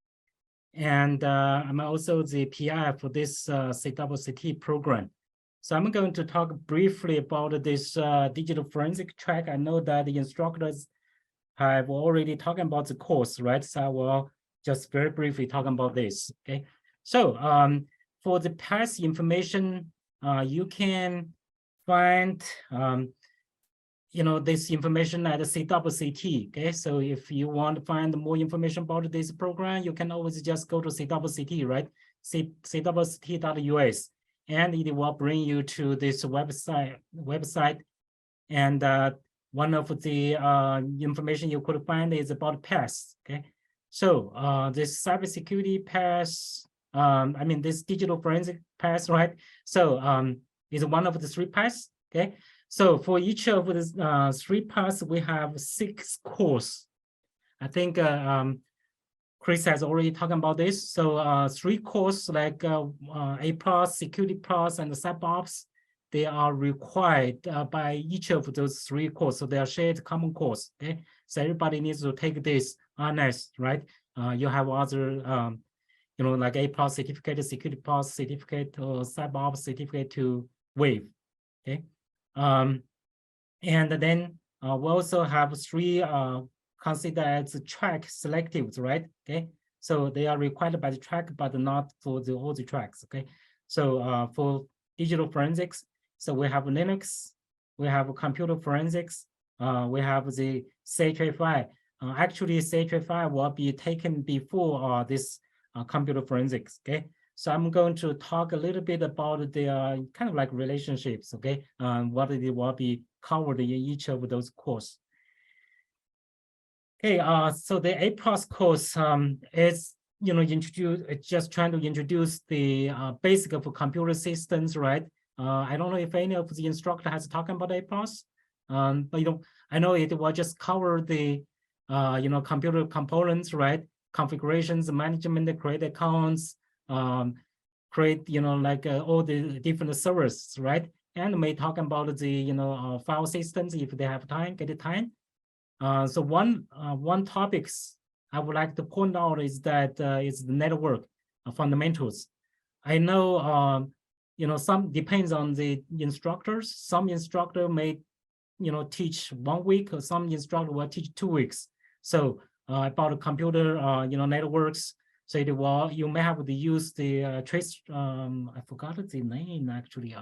and I'm also the PI for this CWCT program. So I'm going to talk briefly about this digital forensic track. I know that the instructors have already talking about the course, right? So I will just very briefly talk about this, okay? So for the past information, you can find this information at the CWCT, okay? So if you want to find more information about this program, you can always just go to CWCT, right? CWCT.us, and it will bring you to this website. And one of the information you could find is about PASS, okay? So this cybersecurity PASS, this digital forensic PASS, right? So is one of the 3 PASS, okay? So for each of the 3 PASS, we have 6 courses. I think Chris has already talked about this. So 3 courses like A+, Security Plus, and the SecOps, they are required by each of those 3 courses. So they are shared common course, okay? So everybody needs to take this honest, right? You have other, like A+ certificate, Security Plus certificate, or SecOps certificate to waive, okay? And then we also have 3 considered as track selectives, right? Okay, so they are required by the track, but not for all the tracks, okay? So for digital forensics, so we have Linux, we have computer forensics, we have the CHFI. Actually, CHFI will be taken before this computer forensics, okay? So I'm going to talk a little bit about the kind of like relationships, okay? What it will be covered in each of those courses. Okay, so the A+ course is, just trying to introduce the basic of computer systems, right? I don't know if any of the instructor has talked about A+, but I know it will just cover the, computer components, right? Configurations, management, create accounts, create, all the different servers, right? And may talk about the, file systems if they have time, get the time. So one topics I would like to point out is that is the network fundamentals. I know, some depends on the instructors. Some instructor may, teach 1 week, or some instructor will teach 2 weeks. So about computer, networks. So you may have to use the trace. I forgot the name actually.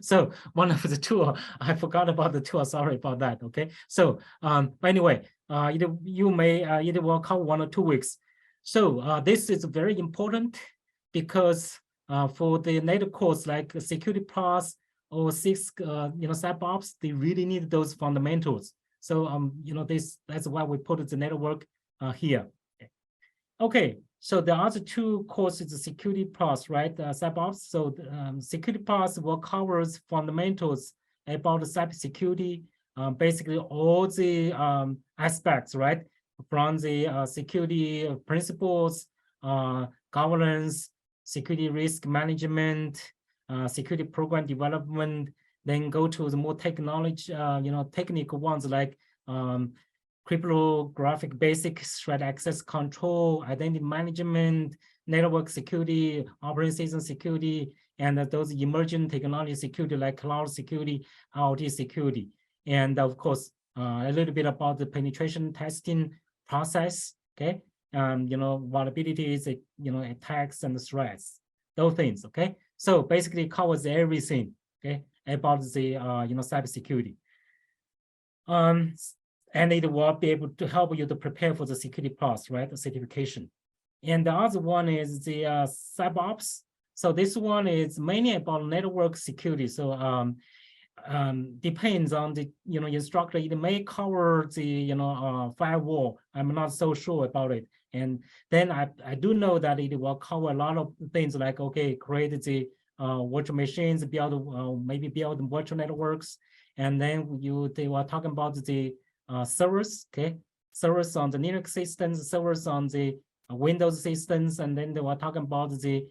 So one of the tool, I forgot about the tool. Sorry about that. Okay. So but anyway, you may it will cover 1 or 2 weeks. So this is very important because for the later course like Security Plus or 6, SecOps, they really need those fundamentals. So that's why we put the network here. Okay, so the other 2 courses, the Security Plus, right? SecOps. So Security Plus will cover fundamentals about cybersecurity, basically all the aspects, right? From the security principles, governance, security risk management, security program development, then go to the more technology, technical ones like cryptographic basics, threat access control, identity management, network security, operating system security, and those emerging technology security like cloud security, IoT security. And of course, a little bit about the penetration testing process, okay? Vulnerabilities, attacks and threats, those things, okay? So basically it covers everything, okay, about the, cybersecurity. And it will be able to help you to prepare for the Security Plus, right, the certification. And the other one is the SecOps. So this one is mainly about network security. So depends on the instructor. It may cover the firewall. I'm not so sure about it. And then I do know that it will cover a lot of things like, okay, create the virtual machines, maybe build virtual networks, and then they were talking about the servers, okay, servers on the Linux systems, servers on the Windows systems, and then they were talking about the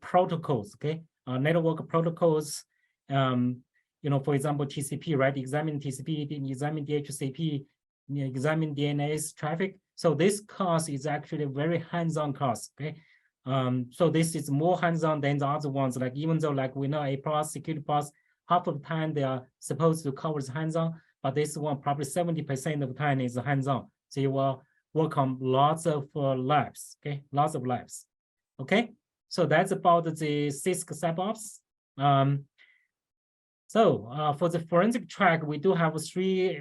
protocols, okay, network protocols. For example, TCP, right? Examine TCP, examine DHCP, examine DNS traffic. So this course is actually a very hands-on course, okay? So this is more hands-on than the other ones. Like even though like we know A+, Security+, half of the time they are supposed to cover the hands-on, but this one probably 70% of the time is hands-on. So you will work on lots of labs, okay? Lots of labs, okay? So that's about the CISC SecOps. For the forensic track, we do have three,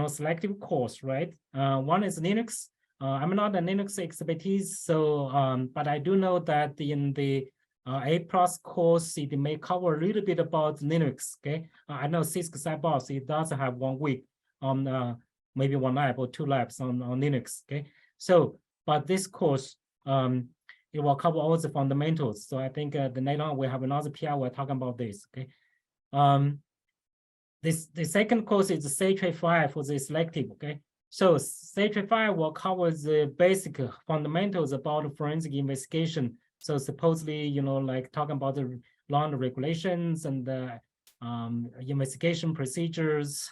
selective course, right? One is Linux. I'm not a Linux expertise, so but I do know that in the A+ course, it may cover a little bit about Linux. Okay, I know CISC SecOps, it does have 1 week on maybe 1 lab or 2 labs on Linux. Okay, so but this course it will cover all the fundamentals. So I think the later on we have another PI we're talking about this. Okay. The second course is CHA5 for the selective, okay? So CHA5 will cover the basic fundamentals about forensic investigation. So supposedly, like talking about the law and regulations and the investigation procedures,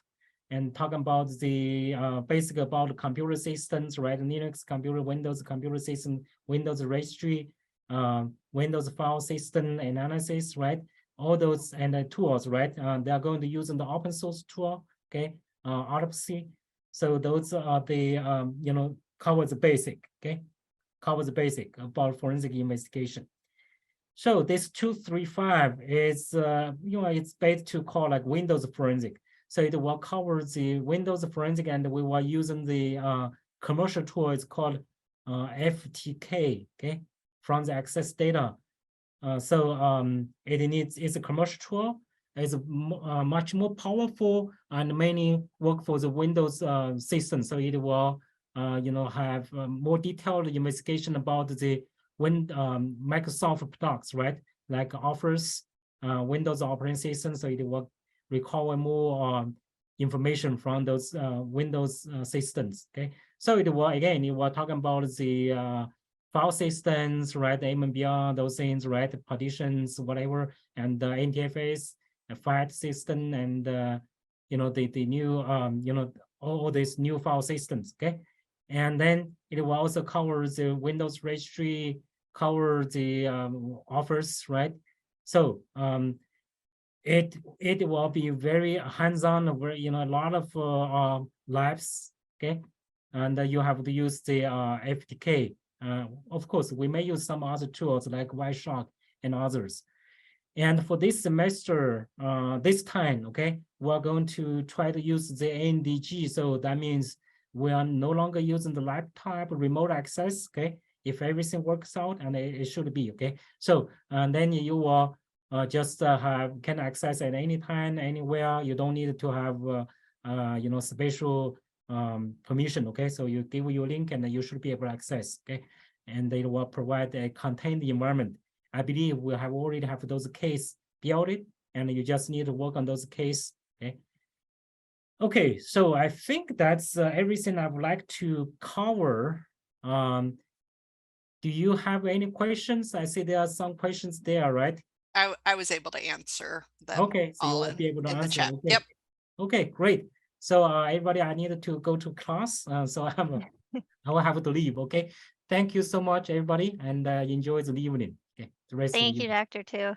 and talking about the basic about computer systems, right? Linux, computer, Windows, computer system, Windows registry, Windows file system analysis, right? All those and the tools, right? They are going to use the open source tool, okay? Autopsy. So those are the, cover the basic, okay? Cover the basic about forensic investigation. So this 235 is, it's based to call like Windows forensic. So it will cover the Windows forensic, and we were using the commercial tool. It's called FTK, okay? From the access data. It's a commercial tool. It's much more powerful and mainly work for the Windows system. So it will, have more detailed investigation about the Microsoft products, right? Like Office, Windows operating system. So it will recover more information from those Windows systems. Okay. So it will talk about the file systems, right? The MMBR, those things, right? Partitions, whatever, and the NTFS, a file system, and the new, all these new file systems. Okay, and then it will also cover the Windows registry, cover the Office, right? So it will be very hands-on, very a lot of labs. Okay, and you have to use the FTK. Of course, we may use some other tools like Wireshark and others. And for this semester, this time, okay, we're going to try to use the ANDG. So that means we are no longer using the laptop remote access, okay? If everything works out, and it should be, okay? So then you will just can access at any time, anywhere. You don't need to have, special permission, okay? So you give your link and you should be able to access, okay? And they will provide a contained environment. I believe we have already have those cases built, and you just need to work on those cases, okay? Okay, so I think that's everything I would like to cover. Do you have any questions? I see there are some questions there, right? I was able to answer them. Okay, so all you'll be able to in answer. the chat. Okay. Yep. Okay, great. So everybody, I needed to go to class, so I will have to leave. Okay, thank you so much, everybody, and enjoy the evening. Okay, the rest. Thank you, Dr. Tu.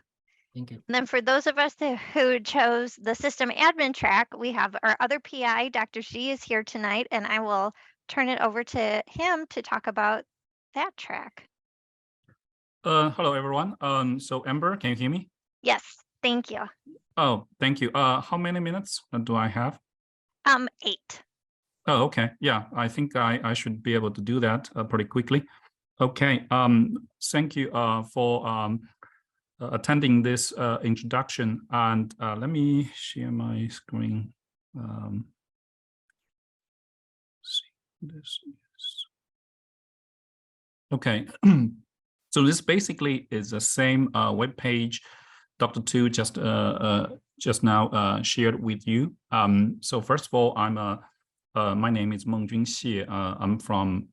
Thank you. And then for those of us who chose the system admin track, we have our other PI, Dr. Shi, is here tonight, and I will turn it over to him to talk about that track. Hello, everyone. So Amber, can you hear me? Yes, thank you. Oh, thank you. How many minutes do I have? 8. Oh, okay. Yeah, I think I should be able to do that pretty quickly. Okay. Thank you for attending this introduction. And let me share my screen. See this. Okay. So this basically is the same web page Dr. Tu just now shared with you. So first of all, my name is Mengjun Xie. I'm from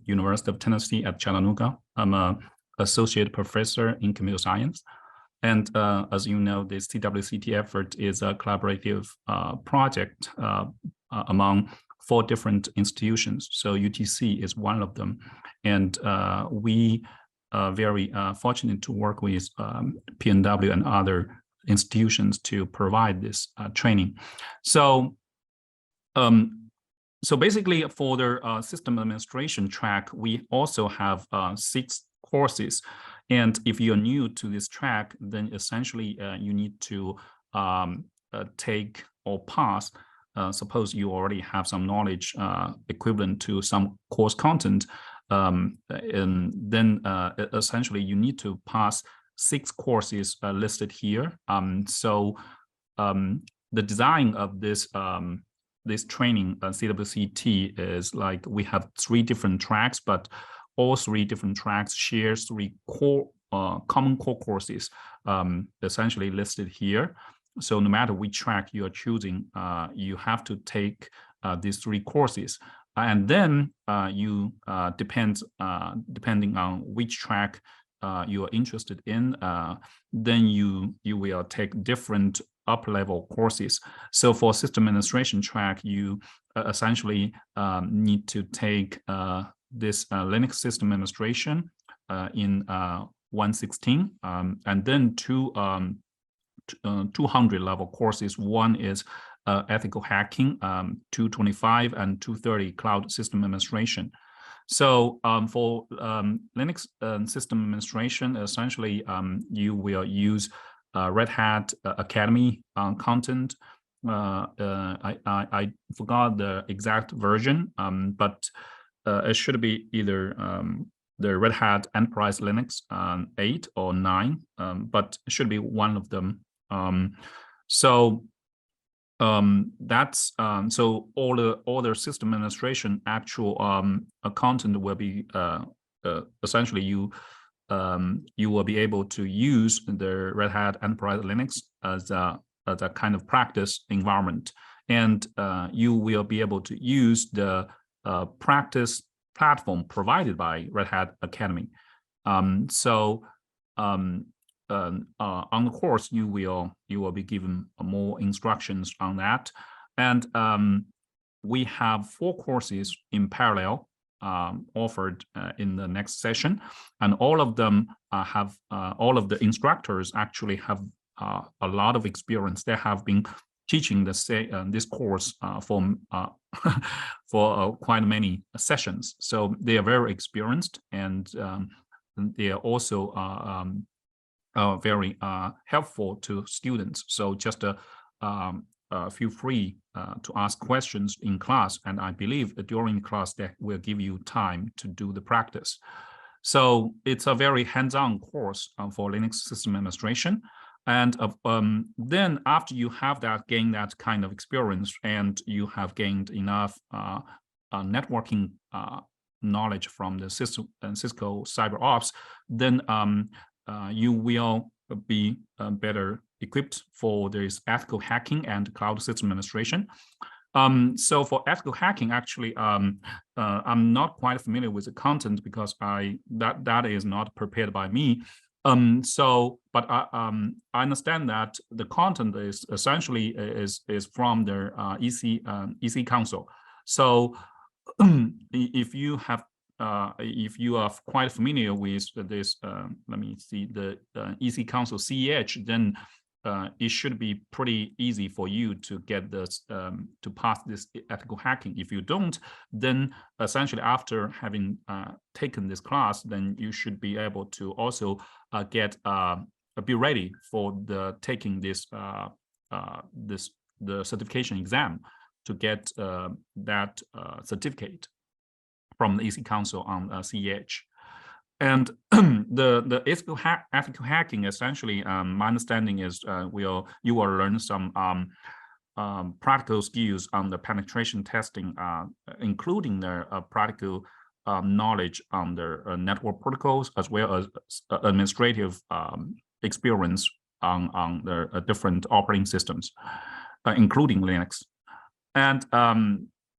University of Tennessee at Chattanooga. I'm an associate professor in computer science. And as you know, this CWCT effort is a collaborative project among 4 different institutions. So UTC is one of them. And we are very fortunate to work with PNW and other institutions to provide this training. So, so basically for the system administration track, we also have 6 courses. And if you're new to this track, then essentially you need to take or pass. Suppose you already have some knowledge equivalent to some course content, and then essentially you need to pass 6 courses listed here. So the design of this this training CWCT is like we have 3 different tracks, but all 3 different tracks share 3 core common core courses essentially listed here. So no matter which track you are choosing, you have to take these 3 courses, and then you depending on which track you are interested in, then you will take different up-level courses. So for system administration track, you essentially need to take this Linux system administration in 116, and then 200 level courses. One is ethical hacking, 225 and 230 cloud system administration. So for Linux system administration, essentially you will use Red Hat Academy content. I forgot the exact version, but it should be either the Red Hat Enterprise Linux 8 or 9, but it should be one of them. So that's so all the system administration actual content will be essentially you will be able to use the Red Hat Enterprise Linux as a kind of practice environment, and you will be able to use the practice platform provided by Red Hat Academy. So on the course, you will be given more instructions on that, and we have 4 courses in parallel offered in the next session, and all of them have all of the instructors actually have a lot of experience. They have been teaching this course for quite many sessions, so they are very experienced, and they are also very helpful to students. So just feel free to ask questions in class, and I believe that during class they will give you time to do the practice. So it's a very hands-on course for Linux system administration. And then after you have gained that kind of experience, and you have gained enough networking knowledge from the Cisco CyberOps, then you will be better equipped for this ethical hacking and cloud system administration. So for ethical hacking, actually, I'm not quite familiar with the content because that is not prepared by me. But I understand that the content is essentially is from their EC Council. So if you are quite familiar with this, let me see, the EC Council CEH, then it should be pretty easy for you to get this to pass this ethical hacking. If you don't, then essentially after having taken this class, then you should be able to also be ready for taking this the certification exam to get that certificate from the EC Council on CEH. And the ethical hacking, essentially, my understanding is you will learn some practical skills on the penetration testing, including the practical knowledge on the network protocols, as well as administrative experience on the different operating systems, including Linux. And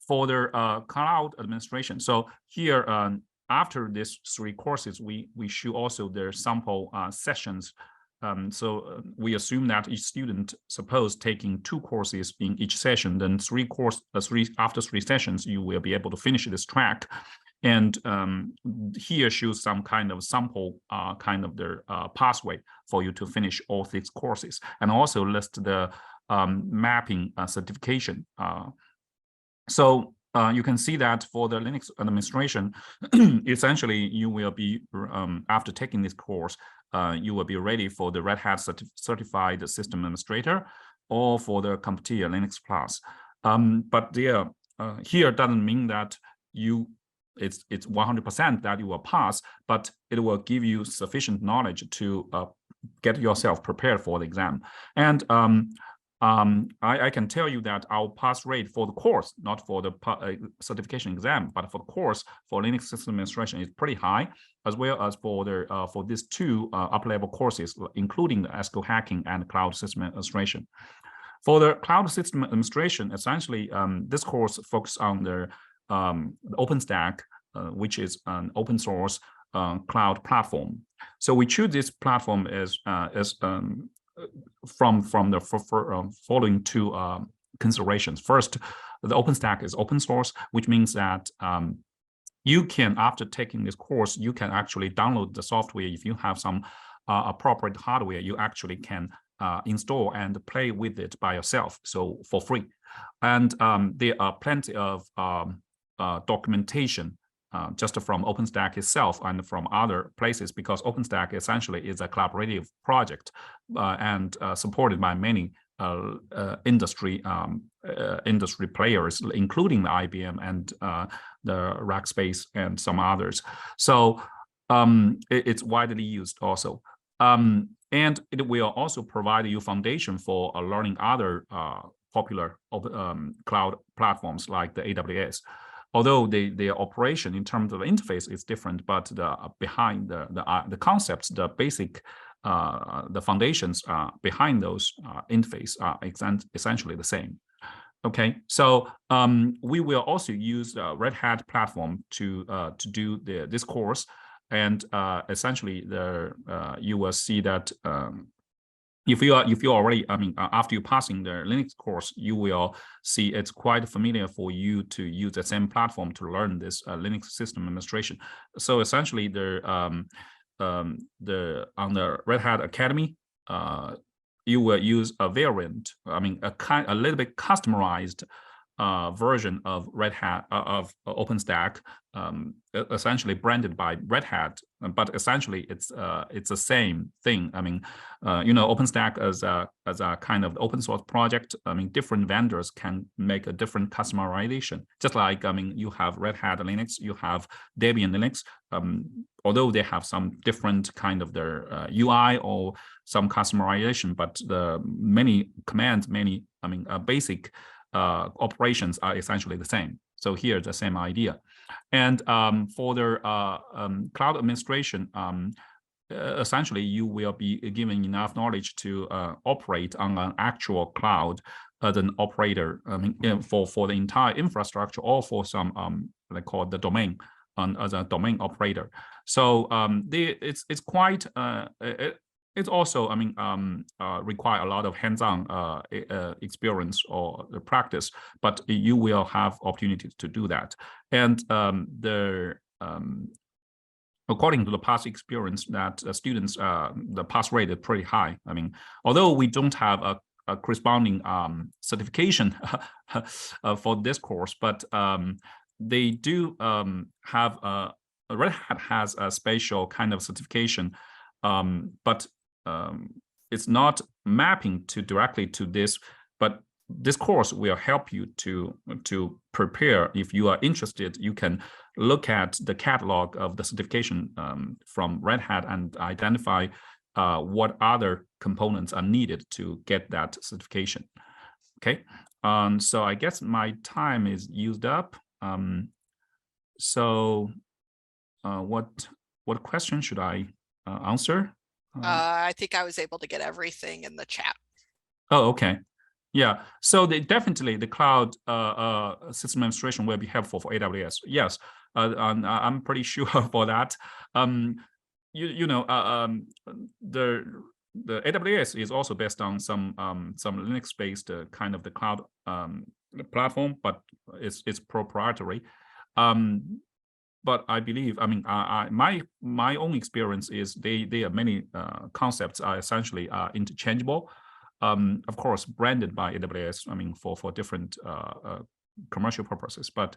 for the cloud administration, so here, after these 3 courses, we show also their sample sessions we assume that each student, suppose taking 2 courses in each session, then after 3 sessions, you will be able to finish this track. And here shows some kind of sample kind of their pathway for you to finish all 6 courses, and also list the mapping certification. So you can see that for the Linux administration, essentially you will be, after taking this course, you will be ready for the Red Hat certified system administrator or for the CompTIA Linux Plus. But there, here doesn't mean that it's 100% that you will pass, but it will give you sufficient knowledge to get yourself prepared for the exam. And I can tell you that our pass rate for the course, not for the certification exam, but for the course for Linux system administration is pretty high, as well as for the for these 2 up-level courses, including the SQL hacking and cloud system administration. For the cloud system administration, essentially, this course focuses on the OpenStack, which is an open source cloud platform. So we choose this platform as from the following 2 considerations. First, the OpenStack is open source, which means that you can, after taking this course, you can actually download the software. If you have some appropriate hardware, you actually can install and play with it by yourself, so for free. And there are plenty of documentation just from OpenStack itself and from other places, because OpenStack essentially is a collaborative project and supported by many industry players, including the IBM and the Rackspace and some others. So it's widely used also. And it will also provide you foundation for learning other popular cloud platforms like the AWS. Although their operation in terms of interface is different, but behind the concepts, the basic, the foundations behind those interface are essentially the same. Okay, so we will also use the Red Hat platform to do this course, and essentially you will see that. If you already, after you passing the Linux course, you will see it's quite familiar for you to use the same platform to learn this Linux system administration. So essentially, on the Red Hat Academy, you will use a variant, a little bit customized version of Red Hat of OpenStack, essentially branded by Red Hat, but essentially it's the same thing. OpenStack as a kind of open source project. Different vendors can make a different customization. Just like you have Red Hat Linux, you have Debian Linux. Although they have some different kind of their UI or some customization, but the many commands, basic operations are essentially the same. So here, the same idea. And for the cloud administration, essentially, you will be given enough knowledge to operate on an actual cloud as an operator, for the entire infrastructure, or for some, they call it the domain, as a domain operator. So it's quite, it also, require a lot of hands-on experience or the practice, but you will have opportunities to do that. And according to the past experience, that students, the pass rate is pretty high. Although we don't have a corresponding certification for this course, but they do have Red Hat has a special kind of certification, but it's not mapping directly to this, but this course will help you to prepare. If you are interested, you can look at the catalog of the certification from Red Hat and identify what other components are needed to get that certification. Okay, so I guess my time is used up. So what question should I answer? I think I was able to get everything in the chat. Oh, okay. Yeah, so definitely the cloud system administration will be helpful for AWS. Yes, I'm pretty sure for that. the AWS is also based on some Linux-based kind of the cloud platform, but it's proprietary. But I believe, I mean, my own experience is they are many concepts are essentially interchangeable. Of course, branded by AWS. I mean, for different commercial purposes, but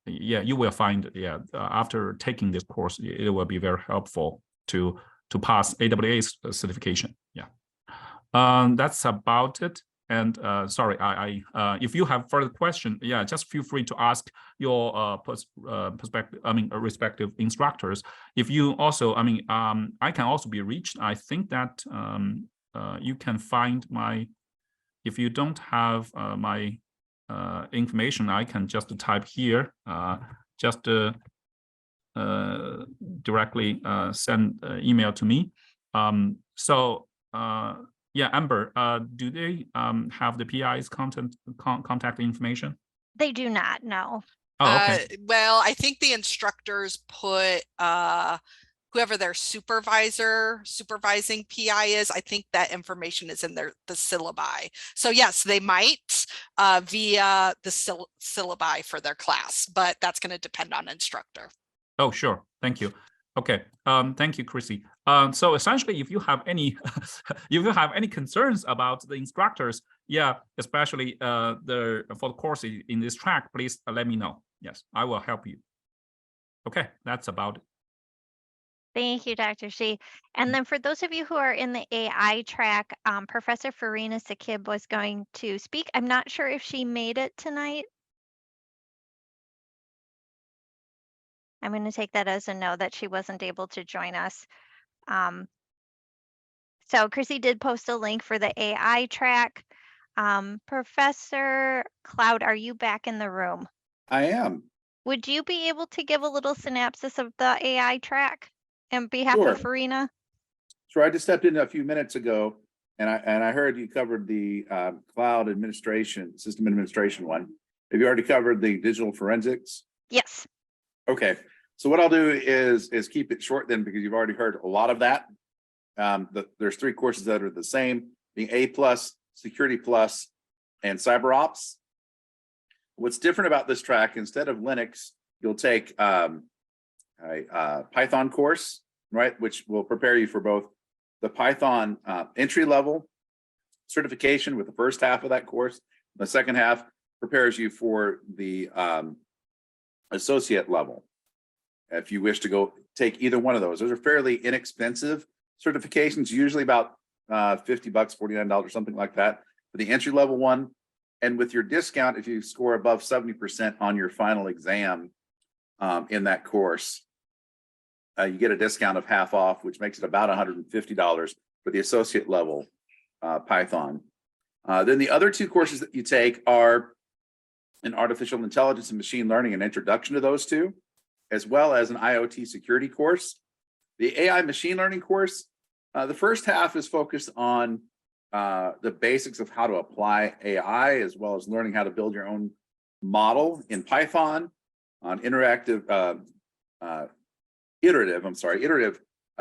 yeah, you will find, yeah, after taking this course, it will be very helpful to pass AWS certification. Yeah, that's about it. And sorry, I if you have further question, yeah, just feel free to ask your perspective. I mean, respective instructors. If you also, I mean, I can also be reached. I think that you can find my. If you don't have my information, I can just type here. Just directly send email to me. So. Yeah, Amber, do they have the PI's contact information? They do not, no. Oh, okay. Well, I think the instructors put whoever their supervising PI is, I think that information is in the syllabi. So yes, they might via the syllabi for their class, but that's going to depend on instructor. Oh, sure. Thank you. Okay. Thank you, Chrissy. So essentially, if you have any, concerns about the instructors, yeah, especially for the course in this track, please let me know. Yes, I will help you. Okay, that's about it. Thank you, Dr. Shi. And then for those of you who are in the AI track, Professor Farina Sakib was going to speak. I'm not sure if she made it tonight. I'm going to take that as a no that she wasn't able to join us. So Chrissy did post a link for the AI track. Professor Cloud, are you back in the room? I am. Would you be able to give a little synopsis of the AI track on behalf Sure. of Farina? Sure. I just stepped in a few minutes ago, and I heard you covered the cloud administration, system administration one. Have you already covered the digital forensics? Yes. Okay. So what I'll do is keep it short then, because you've already heard a lot of that. There's 3 courses that are the same, being A+, Security Plus, and Cyber Ops. What's different about this track, instead of Linux, you'll take a Python course, right, which will prepare you for both the Python entry level certification with the first half of that course. The second half prepares you for the associate level. If you wish to go take either one of those are fairly inexpensive certifications, usually about $50, $49, something like that for the entry level one. And with your discount, if you score above 70% on your final exam in that course, you get a discount of half off, which makes it about $150 for the associate level Python. Then the other 2 courses that you take are an artificial intelligence and machine learning, an introduction to those 2, as well as an IoT security course. The AI machine learning course, the first half is focused on the basics of how to apply AI, as well as learning how to build your own model in Python, on iterative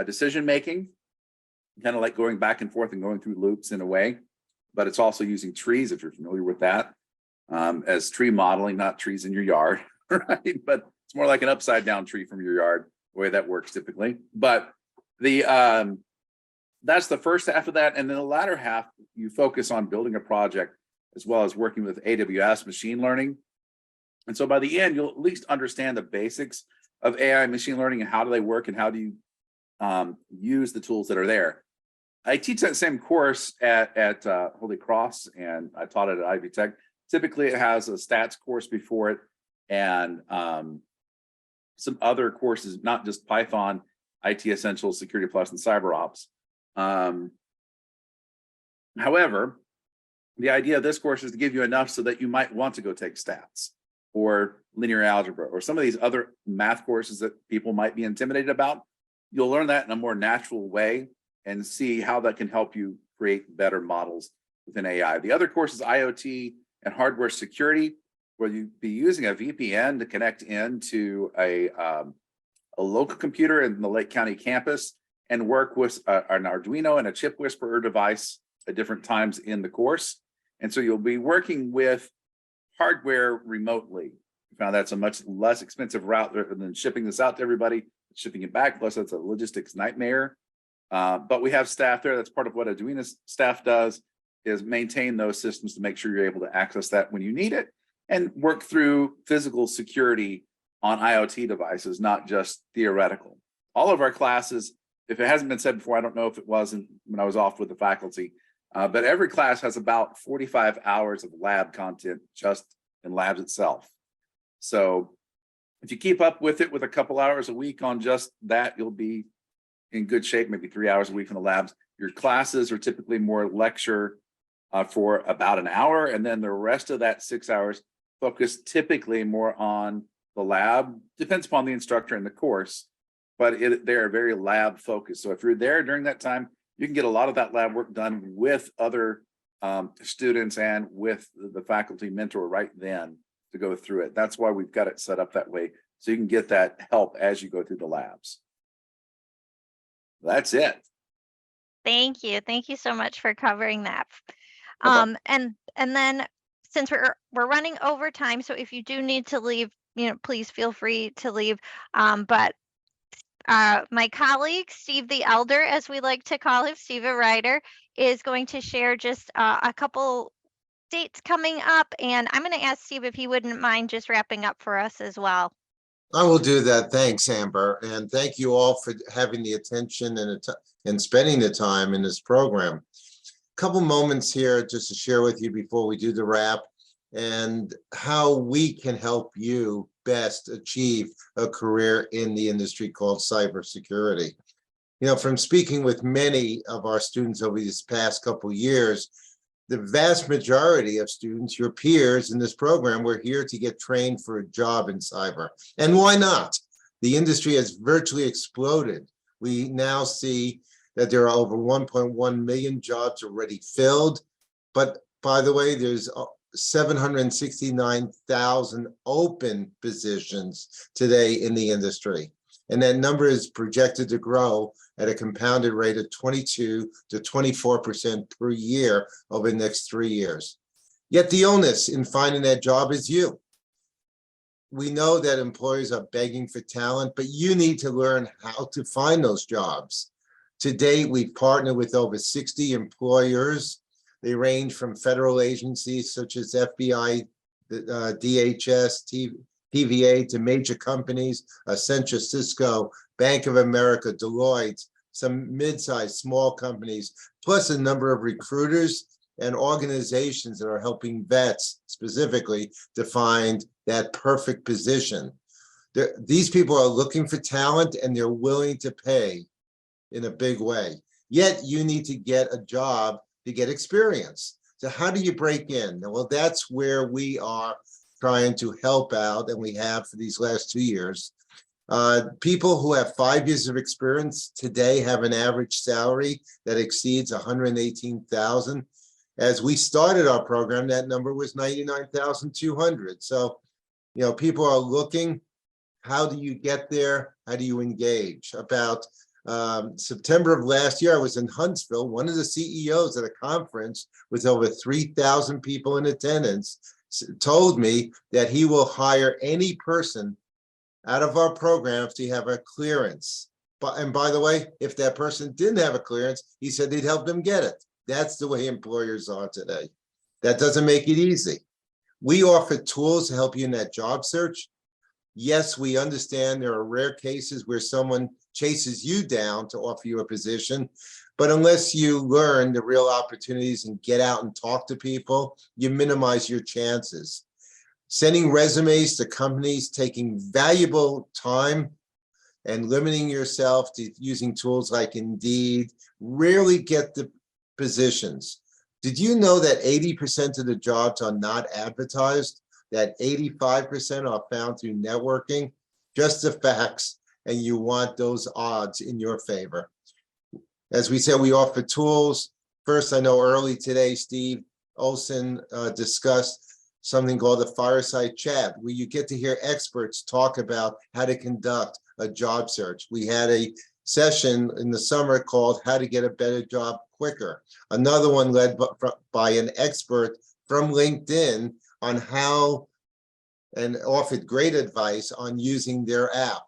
decision making, kind of like going back and forth and going through loops in a way, but it's also using trees, if you're familiar with that, as tree modeling, not trees in your yard, right? But it's more like an upside down tree from your yard, the way that works typically. But the that's the first half of that. And then the latter half, you focus on building a project as well as working with AWS machine learning. And so by the end, you'll at least understand the basics of AI machine learning and how do they work and how do you use the tools that are there. I teach that same course at Holy Cross, and I taught it at Ivy Tech. Typically, it has a stats course before it and some other courses, not just Python, IT Essentials, Security Plus, and Cyber Ops. However, the idea of this course is to give you enough so that you might want to go take stats or linear algebra or some of these other math courses that people might be intimidated about. You'll learn that in a more natural way and see how that can help you create better models within AI. The other course is IoT and hardware security, where you'd be using a VPN to connect into a local computer in the Lake County campus and work with an Arduino and a chip whisperer device at different times in the course. And so you'll be working with hardware remotely. We found that's a much less expensive route than shipping this out to everybody, shipping it back, plus that's a logistics nightmare. But we have staff there. That's part of what Arduino staff does, is maintain those systems to make sure you're able to access that when you need it, and work through physical security on IoT devices, not just theoretical. All of our classes, if it hasn't been said before, I don't know if it wasn't when I was off with the faculty, but every class has about 45 hours of lab content just in labs itself. So if you keep up with it with a couple hours a week on just that, you'll be in good shape, maybe 3 hours a week in the labs. Your classes are typically more lecture for about an hour, and then the rest of that 6 hours focus typically more on the lab. Depends upon the instructor and the course, but they're very lab focused. So if you're there during that time, you can get a lot of that lab work done with other students and with the faculty mentor right then to go through it. That's why we've got it set up that way, so you can get that help as you go through the labs. That's it. Thank you. Thank you so much for covering that. Okay. And then since we're running over time, so if you do need to leave, please feel free to leave. But my colleague, Steve the Elder, as we like to call him, Steve Ryder, is going to share just a couple dates coming up. And I'm going to ask Steve if he wouldn't mind just wrapping up for us as well. I will do that. Thanks, Amber. And thank you all for having the attention and spending the time in this program. A couple moments here just to share with you before we do the wrap, and how we can help you best achieve a career in the industry called cybersecurity. From speaking with many of our students over these past couple years, the vast majority of students, your peers in this program, we're here to get trained for a job in cyber. And why not? The industry has virtually exploded. We now see that there are over 1.1 million jobs already filled. But by the way, there's 769,000 open positions today in the industry. And that number is projected to grow at a compounded rate of 22 to 24% per year over the next 3 years. Yet the onus in finding that job is you. We know that employers are begging for talent, but you need to learn how to find those jobs. To date, we've partnered with over 60 employers. They range from federal agencies such as FBI, DHS, TVA, to major companies, Accenture, Cisco, Bank of America, Deloitte, some mid-sized small companies, plus a number of recruiters and organizations that are helping vets specifically to find that perfect position. These people are looking for talent, and they're willing to pay in a big way. Yet you need to get a job to get experience. So how do you break in? Well, that's where we are trying to help out, and we have for these last 2 years. People who have 5 years of experience today have an average salary that exceeds $118,000. As we started our program, that number was $99,200. So, people are looking. How do you get there? How do you engage? About September of last year, I was in Huntsville. One of the CEOs at a conference with over 3,000 people in attendance told me that he will hire any person out of our program if they have a clearance. And by the way, if that person didn't have a clearance, he said he'd help them get it. That's the way employers are today. That doesn't make it easy. We offer tools to help you in that job search. Yes, we understand there are rare cases where someone chases you down to offer you a position, but unless you learn the real opportunities and get out and talk to people, you minimize your chances. Sending resumes to companies, taking valuable time and limiting yourself to using tools like Indeed rarely get the positions. Did you know that 80% of the jobs are not advertised? That 85% are found through networking? Just the facts, and you want those odds in your favor. As we said, we offer tools. First, I know early today, Steve Olson discussed something called the Fireside Chat, where you get to hear experts talk about how to conduct a job search. We had a session in the summer called How to Get a Better Job Quicker. Another one led by an expert from LinkedIn on how, and offered great advice on using their app.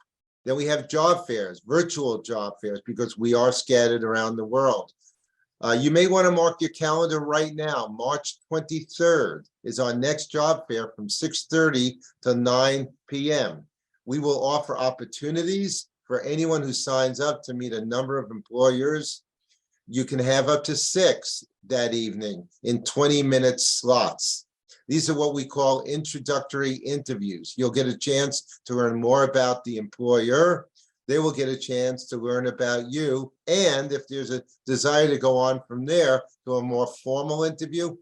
Then we have job fairs, virtual job fairs, because we are scattered around the world. You may want to mark your calendar right now. March 23rd is our next job fair from 6:30 to 9 p.m. We will offer opportunities for anyone who signs up to meet a number of employers. You can have up to 6 that evening in 20-minute slots. These are what we call introductory interviews. You'll get a chance to learn more about the employer. They will get a chance to learn about you. And if there's a desire to go on from there to a more formal interview,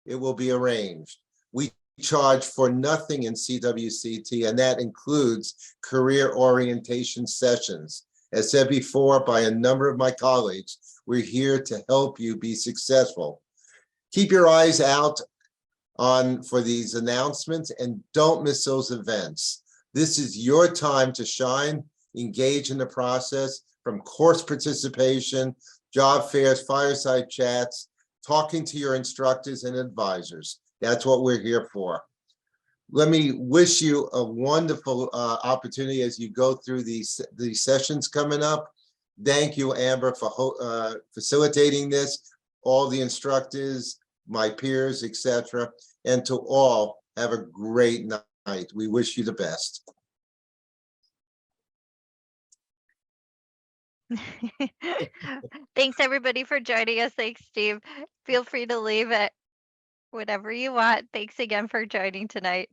it will be arranged. We charge for nothing in CWCT, and that includes career orientation sessions. As said before by a number of my colleagues, we're here to help you be successful. Keep your eyes out for these announcements and don't miss those events. This is your time to shine. Engage in the process, from course participation, job fairs, fireside chats, talking to your instructors and advisors. That's what we're here for. Let me wish you a wonderful opportunity as you go through these sessions coming up. Thank you, Amber, for facilitating this, all the instructors, my peers, etc. And to all, have a great night. We wish you the best. Thanks everybody for joining us. Thanks, Steve. Feel free to leave it whatever you want. Thanks again for joining tonight.